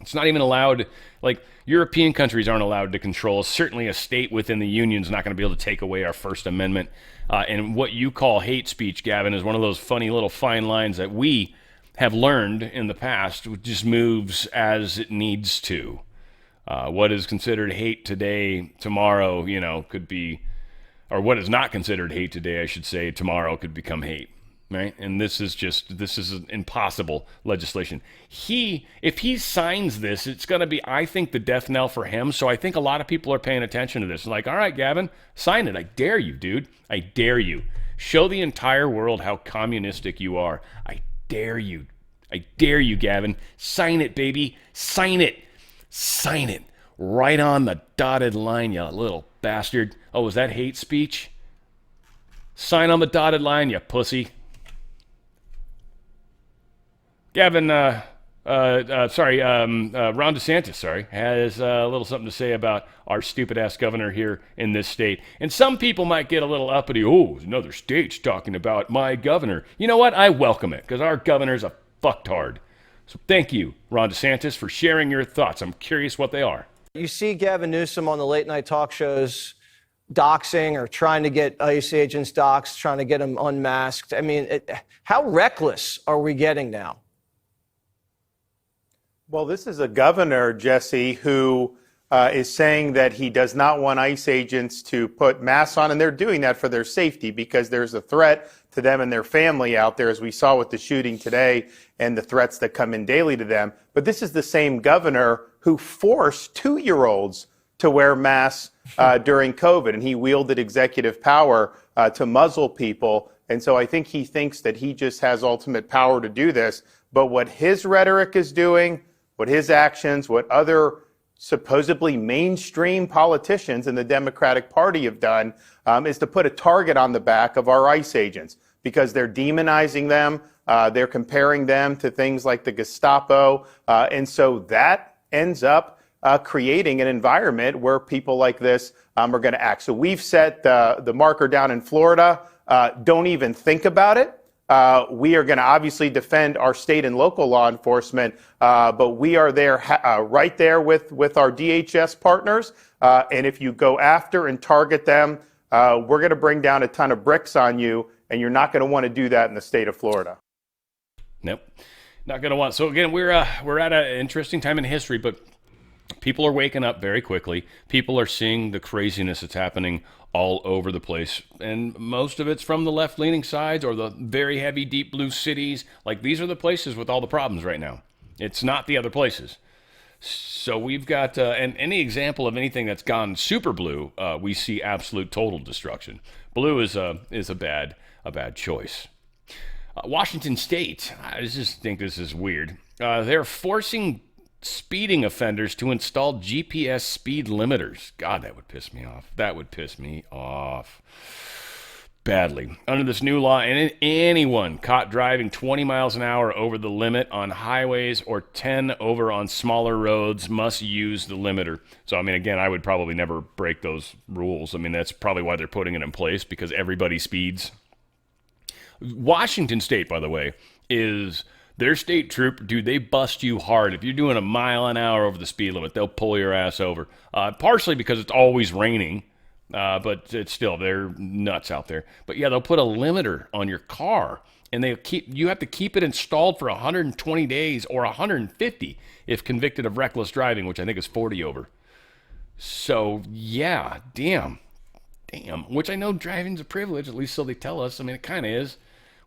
It's not even allowed. Like, European countries aren't allowed to control. Certainly a state within the union is not going to be able to take away our First Amendment. And what you call hate speech, Gavin, is one of those funny little fine lines that we have learned in the past. It just moves as it needs to. What is considered hate today, tomorrow, could be, or what is not considered hate today, I should say, tomorrow could become hate. Right? And this is an impossible legislation. If he signs this, it's going to be, I think, the death knell for him. So I think a lot of people are paying attention to this. Like, all right, Gavin, sign it. I dare you, dude. I dare you. Show the entire world how communistic you are. I dare you. I dare you, Gavin. Sign it, baby. Sign it. Sign it. Right on the dotted line, you little bastard. Oh, was that hate speech? Sign on the dotted line, you pussy. Gavin, Ron DeSantis, has a little something to say about our stupid-ass governor here in this state. And some people might get a little uppity. Oh, another state's talking about my governor. You know what? I welcome it, because our governor's a fucktard. So thank you, Ron DeSantis, for sharing your thoughts. I'm curious what they are. You see Gavin Newsom on the late-night talk shows doxing or trying to get ICE agents doxed, trying to get them unmasked. I mean, how reckless are we getting now? Well, this is a governor, Jesse, who is saying that he does not want ICE agents to put masks on, and they're doing that for their safety because there's a threat to them and their family out there, as we saw with the shooting today and the threats that come in daily to them. But this is the same governor who forced 2-year-olds to wear masks during COVID, and he wielded executive power to muzzle people. And so I think he thinks that he just has ultimate power to do this. But what his rhetoric is doing, what his actions, what other supposedly mainstream politicians in the Democratic Party have done is to put a target on the back of our ICE agents because they're demonizing them. They're comparing them to things like the Gestapo. And so that ends up creating an environment where people like this are going to act. So we've set the marker down in Florida. Don't even think about it. We are going to obviously defend our state and local law enforcement, but we are there right there with our DHS partners. And if you go after and target them, we're going to bring down a ton of bricks on you, and you're not going to want to do that in the state of Florida. Nope, not going to want. So again, we're at an interesting time in history, but people are waking up very quickly. People are seeing the craziness that's happening all over the place. And most of it's from the left-leaning sides or the very heavy deep blue cities. Like, these are the places with all the problems right now. It's not the other places. So we've got, and any example of anything that's gone super blue, we see absolute total destruction. Blue is a bad choice. Washington State, I just think this is weird. They're forcing speeding offenders to install GPS speed limiters. God, that would piss me off. That would piss me off badly. Under this new law, anyone caught driving 20 miles an hour over the limit on highways or 10 over on smaller roads must use the limiter. So, I mean, again, I would probably never break those rules. I mean, that's probably why they're putting it in place, because everybody speeds. Washington State, by the way, is... their state troop, dude, they bust you hard. If you're doing a mile an hour over the speed limit, they'll pull your ass over. Partially because it's always raining, but it's still, they're nuts out there. But yeah, they'll put a limiter on your car, and you have to keep it installed for 120 days or 150 if convicted of reckless driving, which I think is 40 over. So yeah, damn. Which I know driving's a privilege, at least so they tell us. I mean, it kind of is.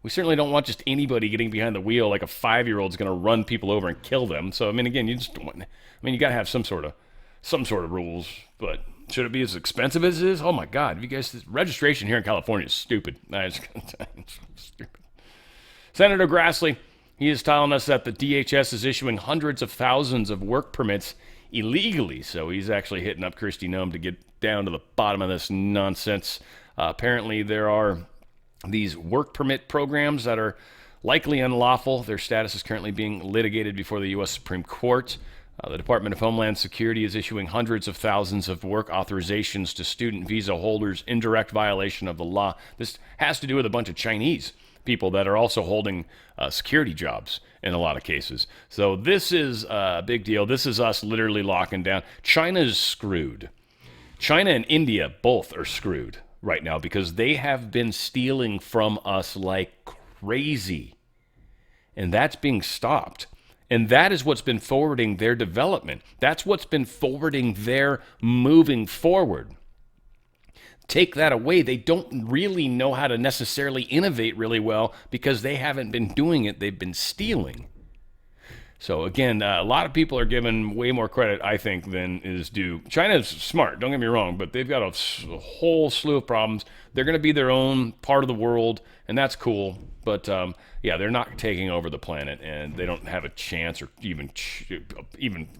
We certainly don't want just anybody getting behind the wheel like a 5-year-old's going to run people over and kill them. So, I mean, again, you got to have some sort of rules. But should it be as expensive as it is? Oh, my God. Registration here in California is stupid. It's stupid. Senator Grassley, he is telling us that the DHS is issuing hundreds of thousands of work permits illegally. So he's actually hitting up Kristi Noem to get down to the bottom of this nonsense. Apparently, there are these work permit programs that are likely unlawful. Their status is currently being litigated before the U.S. Supreme Court. The Department of Homeland Security is issuing hundreds of thousands of work authorizations to student visa holders in direct violation of the law. This has to do with a bunch of Chinese people that are also holding security jobs in a lot of cases. So this is a big deal. This is us literally locking down. China's screwed. China and India both are screwed right now because they have been stealing from us like crazy. And that's being stopped. And that is what's been forwarding their development. That's what's been forwarding their moving forward. Take that away, they don't really know how to necessarily innovate really well because they haven't been doing it. They've been stealing. So again, a lot of people are given way more credit, I think, than is due. China's smart, don't get me wrong, but they've got a whole slew of problems. They're going to be their own part of the world, and that's cool. But yeah, they're not taking over the planet, and they don't have a chance or even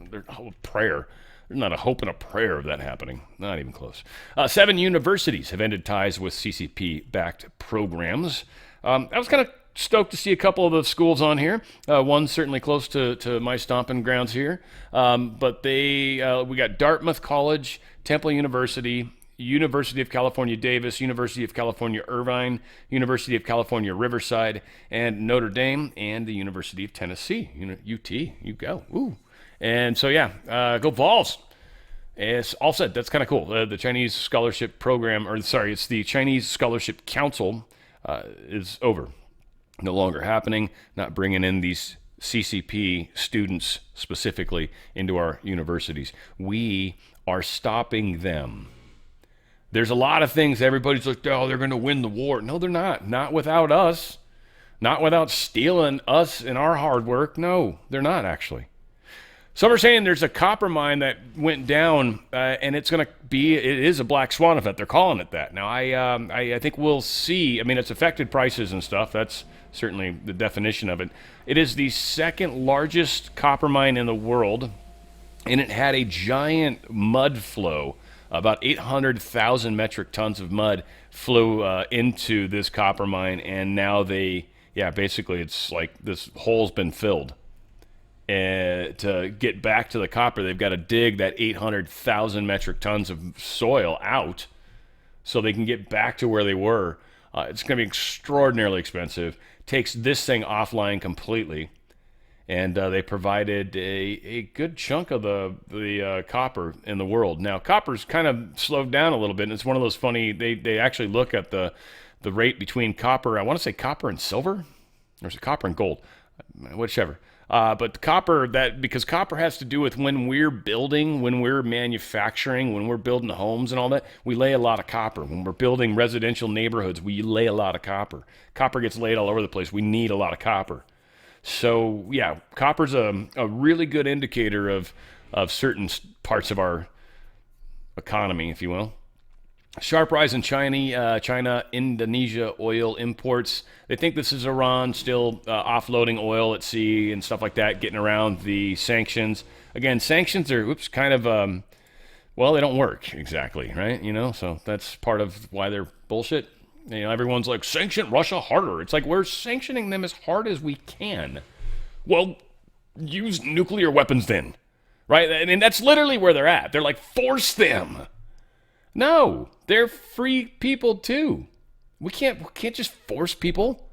their whole prayer. There's not a hope and a prayer of that happening. Not even close. 7 universities have ended ties with CCP-backed programs. I was kind of stoked to see a couple of the schools on here. One certainly close to my stomping grounds here. But we got Dartmouth College, Temple University, University of California, Davis, University of California, Irvine, University of California, Riverside, and Notre Dame, and the University of Tennessee, UT. You go. Ooh. And so, yeah, go Vols. It's all said. That's kind of cool. The Chinese Scholarship Program, it's the Chinese Scholarship Council is over. No longer happening. Not bringing in these CCP students specifically into our universities. We are stopping them. There's a lot of things everybody's like, oh, they're going to win the war. No, they're not. Not without us. Not without stealing us and our hard work. No, they're not actually. Some are saying there's a copper mine that went down, and it is a black swan event. They're calling it that. Now, I think we'll see. I mean, it's affected prices and stuff. That's certainly the definition of it. It is the second largest copper mine in the world, and it had a giant mud flow. About 800,000 metric tons of mud flew into this copper mine, and now basically it's like this hole's been filled. And to get back to the copper, they've got to dig that 800,000 metric tons of soil out so they can get back to where they were. It's going to be extraordinarily expensive. Takes this thing offline completely. And they provided a good chunk of the copper in the world. Now, copper's kind of slowed down a little bit, and it's one of those funny, they actually look at the rate between copper, I want to say copper and silver, or is it copper and gold? Whichever. But copper, because copper has to do with when we're building, when we're manufacturing, when we're building homes and all that, we lay a lot of copper. When we're building residential neighborhoods, we lay a lot of copper. Copper gets laid all over the place. We need a lot of copper. So, yeah, copper's a really good indicator of certain parts of our economy, if you will. Sharp rise in China, Indonesia oil imports. They think this is Iran still offloading oil at sea and stuff like that, getting around the sanctions. Again, sanctions are, kind of, they don't work exactly, right? So that's part of why they're bullshit. Everyone's like, sanction Russia harder. It's like, we're sanctioning them as hard as we can. Well, use nuclear weapons then, right? And that's literally where they're at. They're like, force them. No, they're free people too. We can't just force people.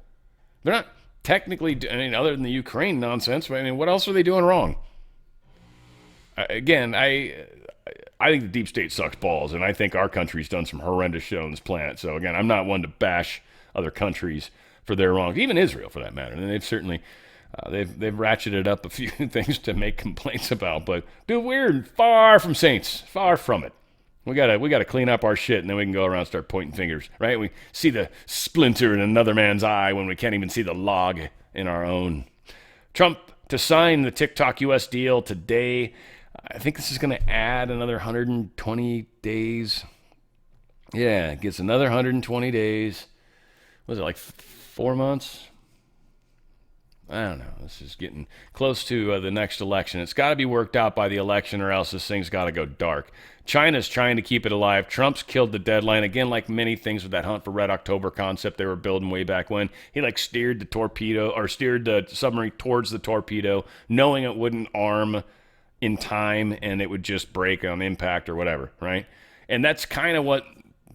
They're not technically, other than the Ukraine nonsense, what else are they doing wrong? Again, I think the deep state sucks balls, and I think our country's done some horrendous shit on this planet. So again, I'm not one to bash other countries for their wrongs, even Israel for that matter. And they've certainly they've ratcheted up a few things to make complaints about. But dude, we're far from saints, far from it. We gotta clean up our shit, and then we can go around and start pointing fingers, right? We see the splinter in another man's eye when we can't even see the log in our own. Trump to sign the TikTok U.S. deal today. I think this is going to add another 120 days. Yeah, it gets another 120 days. Was it like 4 months? I don't know. This is getting close to the next election. It's got to be worked out by the election, or else this thing's got to go dark. China's trying to keep it alive. Trump's killed the deadline. Again, like many things with that Hunt for Red October concept they were building way back when. He steered the submarine towards the torpedo, knowing it wouldn't arm in time and it would just break on impact or whatever, right? And that's kind of what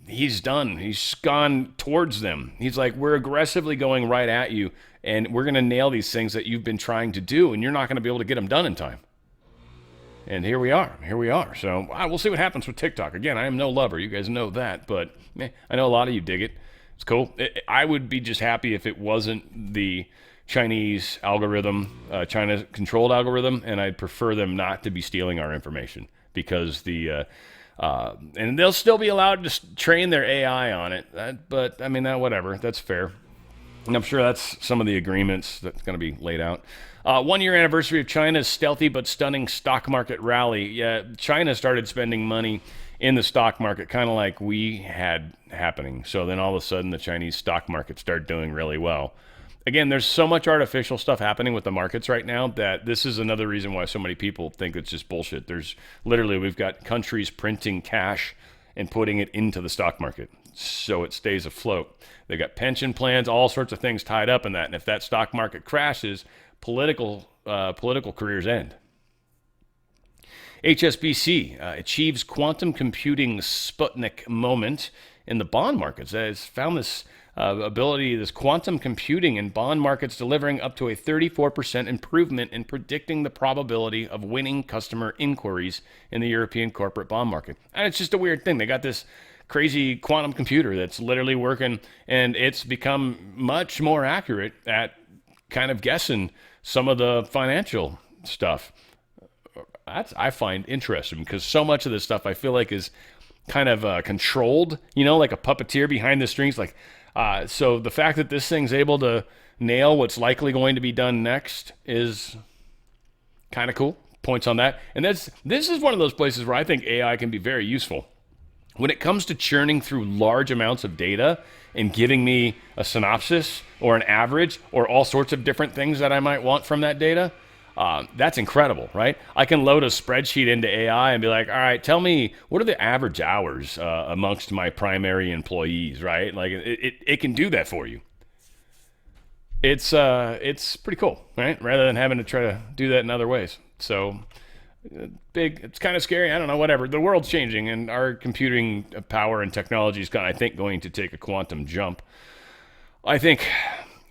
he's done. He's gone towards them. He's like, we're aggressively going right at you, and we're going to nail these things that you've been trying to do, and you're not going to be able to get them done in time. And here we are. So we'll see what happens with TikTok. Again, I am no lover. You guys know that, but I know a lot of you dig it. It's cool. I would be just happy if it wasn't the Chinese algorithm, China-controlled algorithm, and I'd prefer them not to be stealing our information, because and they'll still be allowed to train their AI on it. But, whatever. That's fair. And I'm sure that's some of the agreements that's going to be laid out. 1 year anniversary of China's stealthy but stunning stock market rally. Yeah, China started spending money in the stock market, kind of like we had happening. So then all of a sudden the Chinese stock market started doing really well. Again, there's so much artificial stuff happening with the markets right now that this is another reason why so many people think it's just bullshit. We've got countries printing cash and putting it into the stock market so it stays afloat. They've got pension plans, all sorts of things tied up in that. And if that stock market crashes, political careers end. HSBC achieves quantum computing Sputnik moment in the bond markets. It's found this this quantum computing in bond markets, delivering up to a 34% improvement in predicting the probability of winning customer inquiries in the European corporate bond market. And it's just a weird thing. They got this crazy quantum computer that's literally working, and it's become much more accurate at kind of guessing some of the financial stuff. I find interesting, because so much of this stuff I feel like is kind of controlled, like a puppeteer behind the strings. So the fact that this thing's able to nail what's likely going to be done next is kind of cool. Points on that. And this is one of those places where I think AI can be very useful. When it comes to churning through large amounts of data and giving me a synopsis or an average or all sorts of different things that I might want from that data, that's incredible, right? I can load a spreadsheet into AI and be like, all right, tell me, what are the average hours amongst my primary employees, right? Like it can do that for you. It's pretty cool, right? Rather than having to try to do that in other ways. So it's kind of scary. I don't know, whatever. The world's changing, and our computing power and technology is, I think, going to take a quantum jump. I think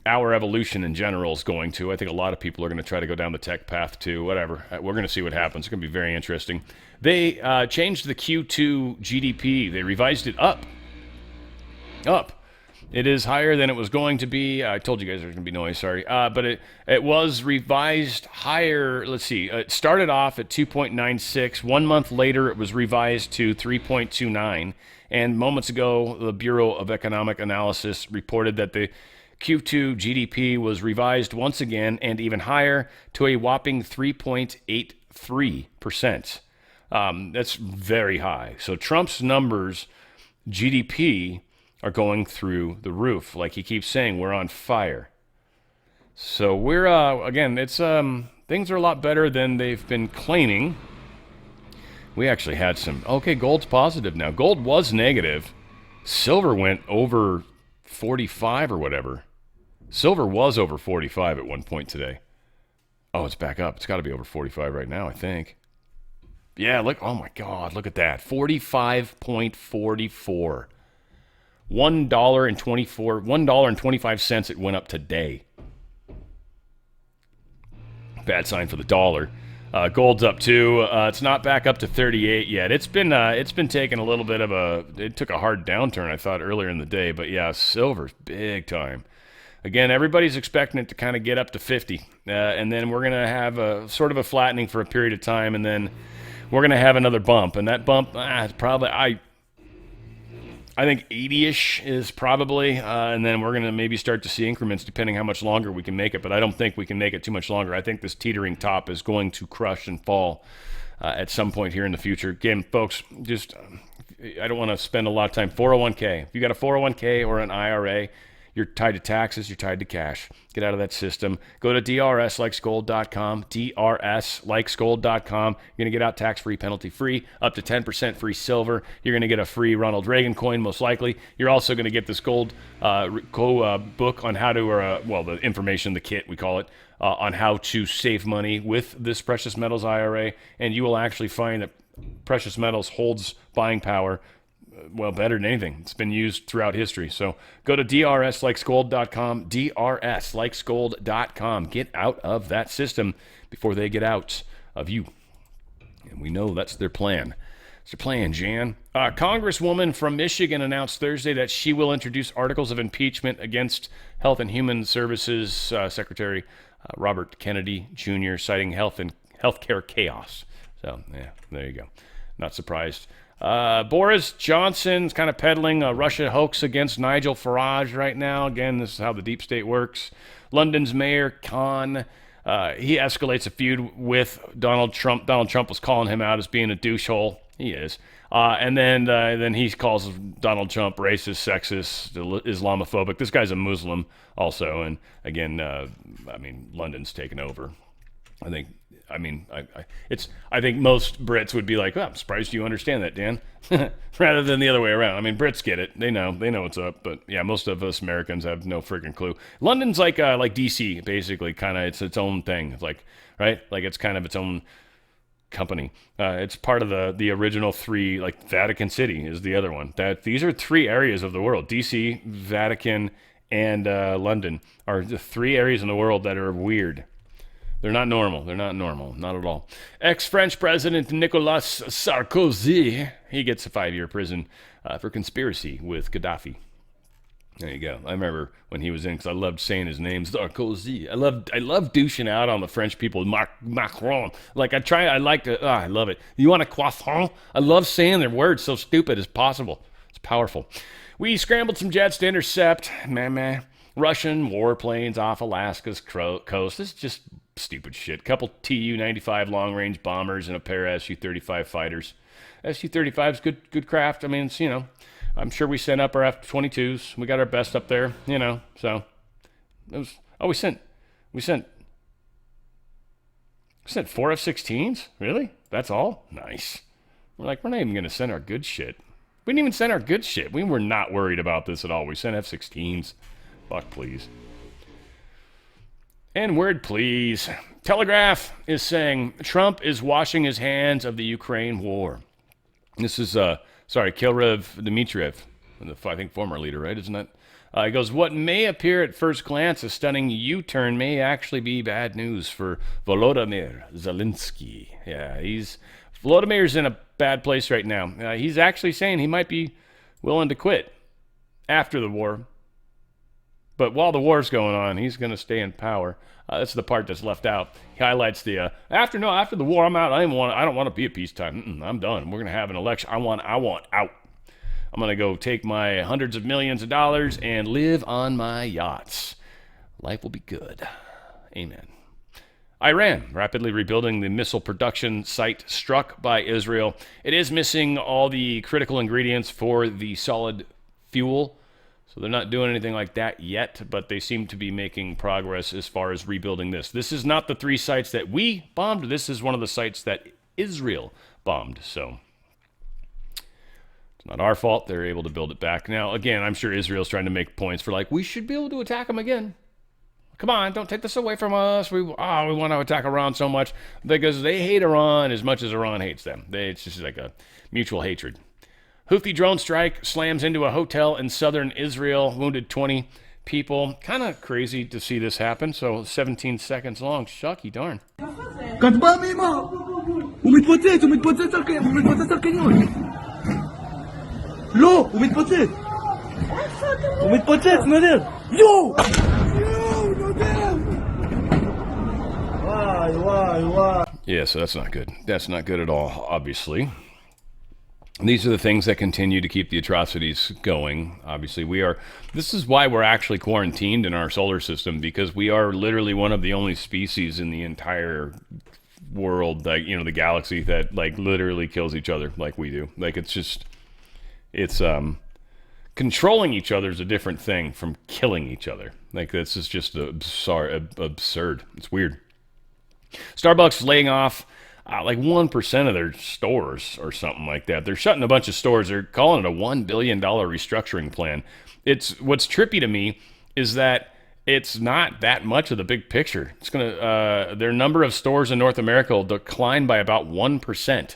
our evolution in general is going to. I think a lot of people are going to try to go down the tech path too, whatever. We're going to see what happens. It's going to be very interesting. They changed the Q2 GDP. They revised it up. It is higher than it was going to be. I told you guys there's going to be noise, sorry. But it was revised higher. Let's see. It started off at 2.96. 1 month later, it was revised to 3.29. And moments ago, the Bureau of Economic Analysis reported that the Q2 GDP was revised once again and even higher to a whopping 3.83%. That's very high. So Trump's numbers, GDP, are going through the roof. Like he keeps saying, we're on fire. So we're, again, it's things are a lot better than they've been claiming. We actually had gold's positive now. Gold was negative. Silver went over 45 or whatever. Silver was over 45 at one point today. Oh, it's back up. It's got to be over 45 right now, I think. Yeah, look. Oh, my God. Look at that. 45.44. $1.25 it went up today. Bad sign for the dollar. Gold's up too. It's not back up to 38 yet. It's been taking a little bit of it took a hard downturn, I thought, earlier in the day. But yeah, silver's big time. Again, everybody's expecting it to kind of get up to 50. And then we're going to have a sort of a flattening for a period of time. And then we're going to have another bump. And that bump, is probably, I think 80-ish is probably, and then we're going to maybe start to see increments depending how much longer we can make it, but I don't think we can make it too much longer. I think this teetering top is going to crush and fall at some point here in the future. Again, folks, just I don't want to spend a lot of time. 401k. If you got a 401k or an IRA, You're tied to taxes. You're tied to cash. Get out of that system. Go to drslikesgold.com, drslikesgold.com. You're going to get out tax-free, penalty-free, up to 10% free silver. You're going to get a free Ronald Reagan coin, most likely. You're also going to get this gold book on how to, the information, the kit, we call it, on how to save money with this precious metals IRA. And you will actually find that precious metals holds buying power, better than anything. It's been used throughout history. So go to drslikesgold.com, drslikesgold.com. Get out of that system before they get out of you. And we know that's their plan. It's their plan, Jan. Congresswoman from Michigan announced Thursday that she will introduce articles of impeachment against Health and Human Services Secretary Robert Kennedy Jr., citing healthcare chaos. So, yeah, there you go. Not surprised. Boris Johnson's kind of peddling a Russia hoax against Nigel Farage right now. Again, this is how the deep state works. London's Mayor Khan, he escalates a feud with Donald Trump. Donald Trump was calling him out as being a douchehole. He is. And then he calls Donald Trump racist, sexist, Islamophobic. This guy's a Muslim also. And again, London's taken over. I think most Brits would be like, I'm surprised you understand that, Dan, rather than the other way around. Brits get it. They know what's up. But yeah, most of us Americans have no freaking clue. London's like DC, basically, kind of. It's its own thing. It's like, right? Like it's kind of its own company. It's part of the original three, like Vatican City is the other one. These are three areas of the world. DC, Vatican, and London are the three areas in the world that are weird. They're not normal. Not at all. Ex-French President Nicolas Sarkozy, he gets a 5-year prison for conspiracy with Gaddafi. There you go. I remember when he was in, because I loved saying his name, Sarkozy. I love douching out on the French people, Macron. I love it. You want a croissant? I love saying their words so stupid as possible. It's powerful. We scrambled some jets to intercept Russian warplanes off Alaska's coast. This is just stupid shit. Couple Tu-95 long-range bombers and a pair of Su-35 fighters. Su-35's good craft. It's, I'm sure we sent up our F-22s. We got our best up there, so it was, we sent 4 F-16s? Really? That's all? Nice. We're not even going to send our good shit. We didn't even send our good shit. We were not worried about this at all. We sent F-16s. Fuck, please. And word, please. Telegraph is saying Trump is washing his hands of the Ukraine war. This is, Kirill Dmitriev, I think former leader, right? Isn't that? He goes, what may appear at first glance a stunning U-turn may actually be bad news for Volodymyr Zelensky. Yeah, Volodymyr's in a bad place right now. He's actually saying he might be willing to quit after the war. But while the war's going on, he's going to stay in power. That's the part that's left out. He highlights the after the war, I'm out. I don't want to be at peacetime. I'm done. We're going to have an election. I want out. I'm going to go take my hundreds of millions of dollars and live on my yachts. Life will be good. Amen. Iran rapidly rebuilding the missile production site struck by Israel. It is missing all the critical ingredients for the solid fuel. So they're not doing anything like that yet, but they seem to be making progress as far as rebuilding this. This is not the 3 sites that we bombed. This is one of the sites that Israel bombed. So it's not our fault. They're able to build it back. Now, again, I'm sure Israel's trying to make points for we should be able to attack them again. Come on, don't take this away from us. We want to attack Iran so much because they hate Iran as much as Iran hates them. It's just like a mutual hatred. Houthi drone strike slams into a hotel in southern Israel, wounded 20 people. Kind of crazy to see this happen. So 17 seconds long. Shucky darn. Yeah, so that's not good. That's not good at all, obviously. These are the things that continue to keep the atrocities going. Obviously, this is why we're actually quarantined in our solar system, because we are literally one of the only species in the entire world, the galaxy that literally kills each other like we do. It's kind controlling each other is a different thing from killing each other. Like, this is just absurd. It's weird. Starbucks laying off like 1% of their stores or something like that. They're shutting a bunch of stores. They're calling it a $1 billion restructuring plan. What's trippy to me is that it's not that much of the big picture. It's their number of stores in North America will decline by about 1%.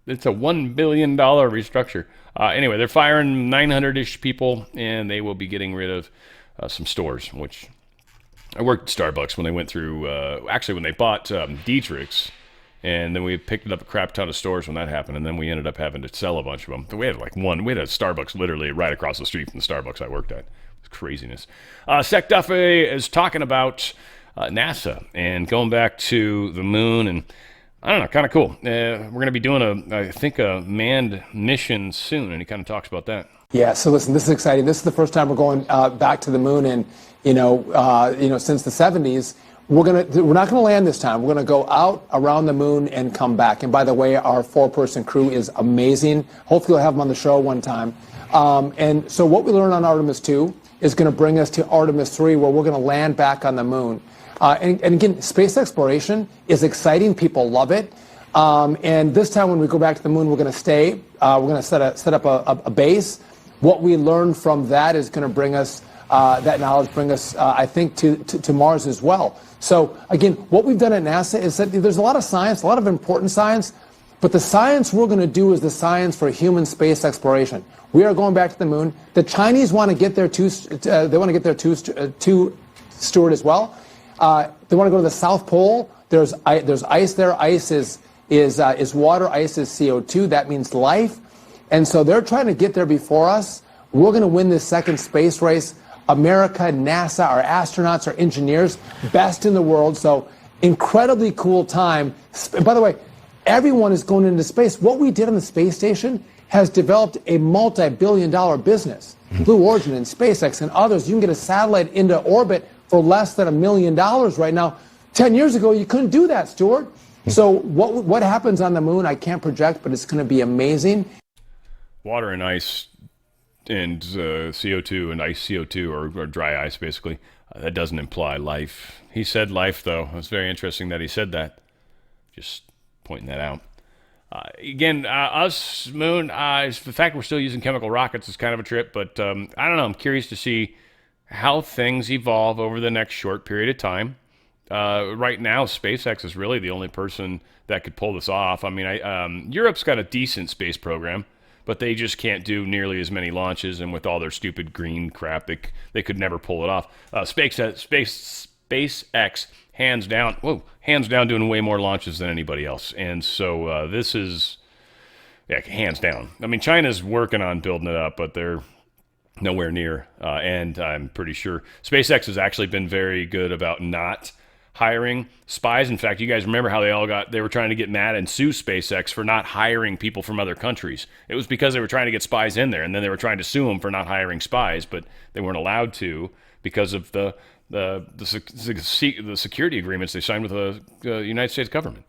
It's a $1 billion restructure. Anyway, they're firing 900-ish people, and they will be getting rid of some stores, which I worked at Starbucks when they went through, actually when they bought Dietrich's, and then we picked up a crap ton of stores when that happened, and then we ended up having to sell a bunch of them. We had a Starbucks literally right across the street from the Starbucks I worked at. It's craziness. Sec Duffy is talking about NASA and going back to the moon, and I don't know, kind of cool. We're going to be doing a manned mission soon, and he kind of talks about that. Yeah, so listen, this is exciting. This is the first time we're going back to the moon in, since the 70s. We're not going to land this time. We're going to go out around the moon and come back. And by the way, our 4-person crew is amazing. Hopefully we'll have them on the show one time. And so what we learned on Artemis 2 is going to bring us to Artemis 3, where we're going to land back on the moon. And again, space exploration is exciting. People love it. And this time when we go back to the moon, we're going to stay. We're going to set up a base. What we learn from that is going to bring us, that knowledge bring us, I think, to Mars as well. So again, what we've done at NASA is that there's a lot of science, a lot of important science, but the science we're going to do is the science for human space exploration. We are going back to the moon. The Chinese want to get there too. They want to get there too, Stuart, as well. They want to go to the South Pole. There's ice there. Ice is water. Ice is CO2. That means life. And so they're trying to get there before us. We're going to win this second space race. America, NASA, our astronauts, our engineers, best in the world. So incredibly cool time. By the way, everyone is going into space. What we did on the space station has developed a multi-billion-dollar business. Blue Origin and SpaceX and others, you can get a satellite into orbit for less than $1 million right now. 10 years ago, you couldn't do that, Stuart. So what happens on the moon, I can't project, but it's going to be amazing. Water and ice and CO2 and ice CO2 or dry ice, basically. That doesn't imply life. He said life, though. It's very interesting that he said that. Just pointing that out. Again, us, moon, the fact we're still using chemical rockets is kind of a trip, but I don't know. I'm curious to see how things evolve over the next short period of time. Right now, SpaceX is really the only person that could pull this off. I mean, Europe's got a decent space program, but they just can't do nearly as many launches, and with all their stupid green crap, they could never pull it off. SpaceX, hands down doing way more launches than anybody else. And so this is, hands down. I mean, China's working on building it up, but they're nowhere near. And I'm pretty sure SpaceX has actually been very good about not hiring spies. In fact, you guys remember how they were trying to get mad and sue SpaceX for not hiring people from other countries. It was because they were trying to get spies in there, and then they were trying to sue them for not hiring spies, but they weren't allowed to because of the security agreements they signed with the United States government.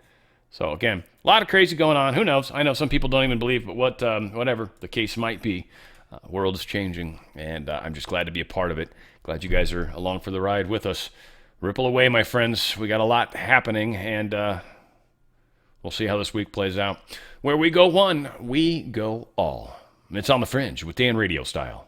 So again, a lot of crazy going on. Who knows? I know some people don't even believe, but whatever the case might be, the world is changing, and I'm just glad to be a part of it. Glad you guys are along for the ride with us. Ripple away, my friends. We got a lot happening, and we'll see how this week plays out. Where we go one, we go all. It's on the Fringe with Dan RadioStyle.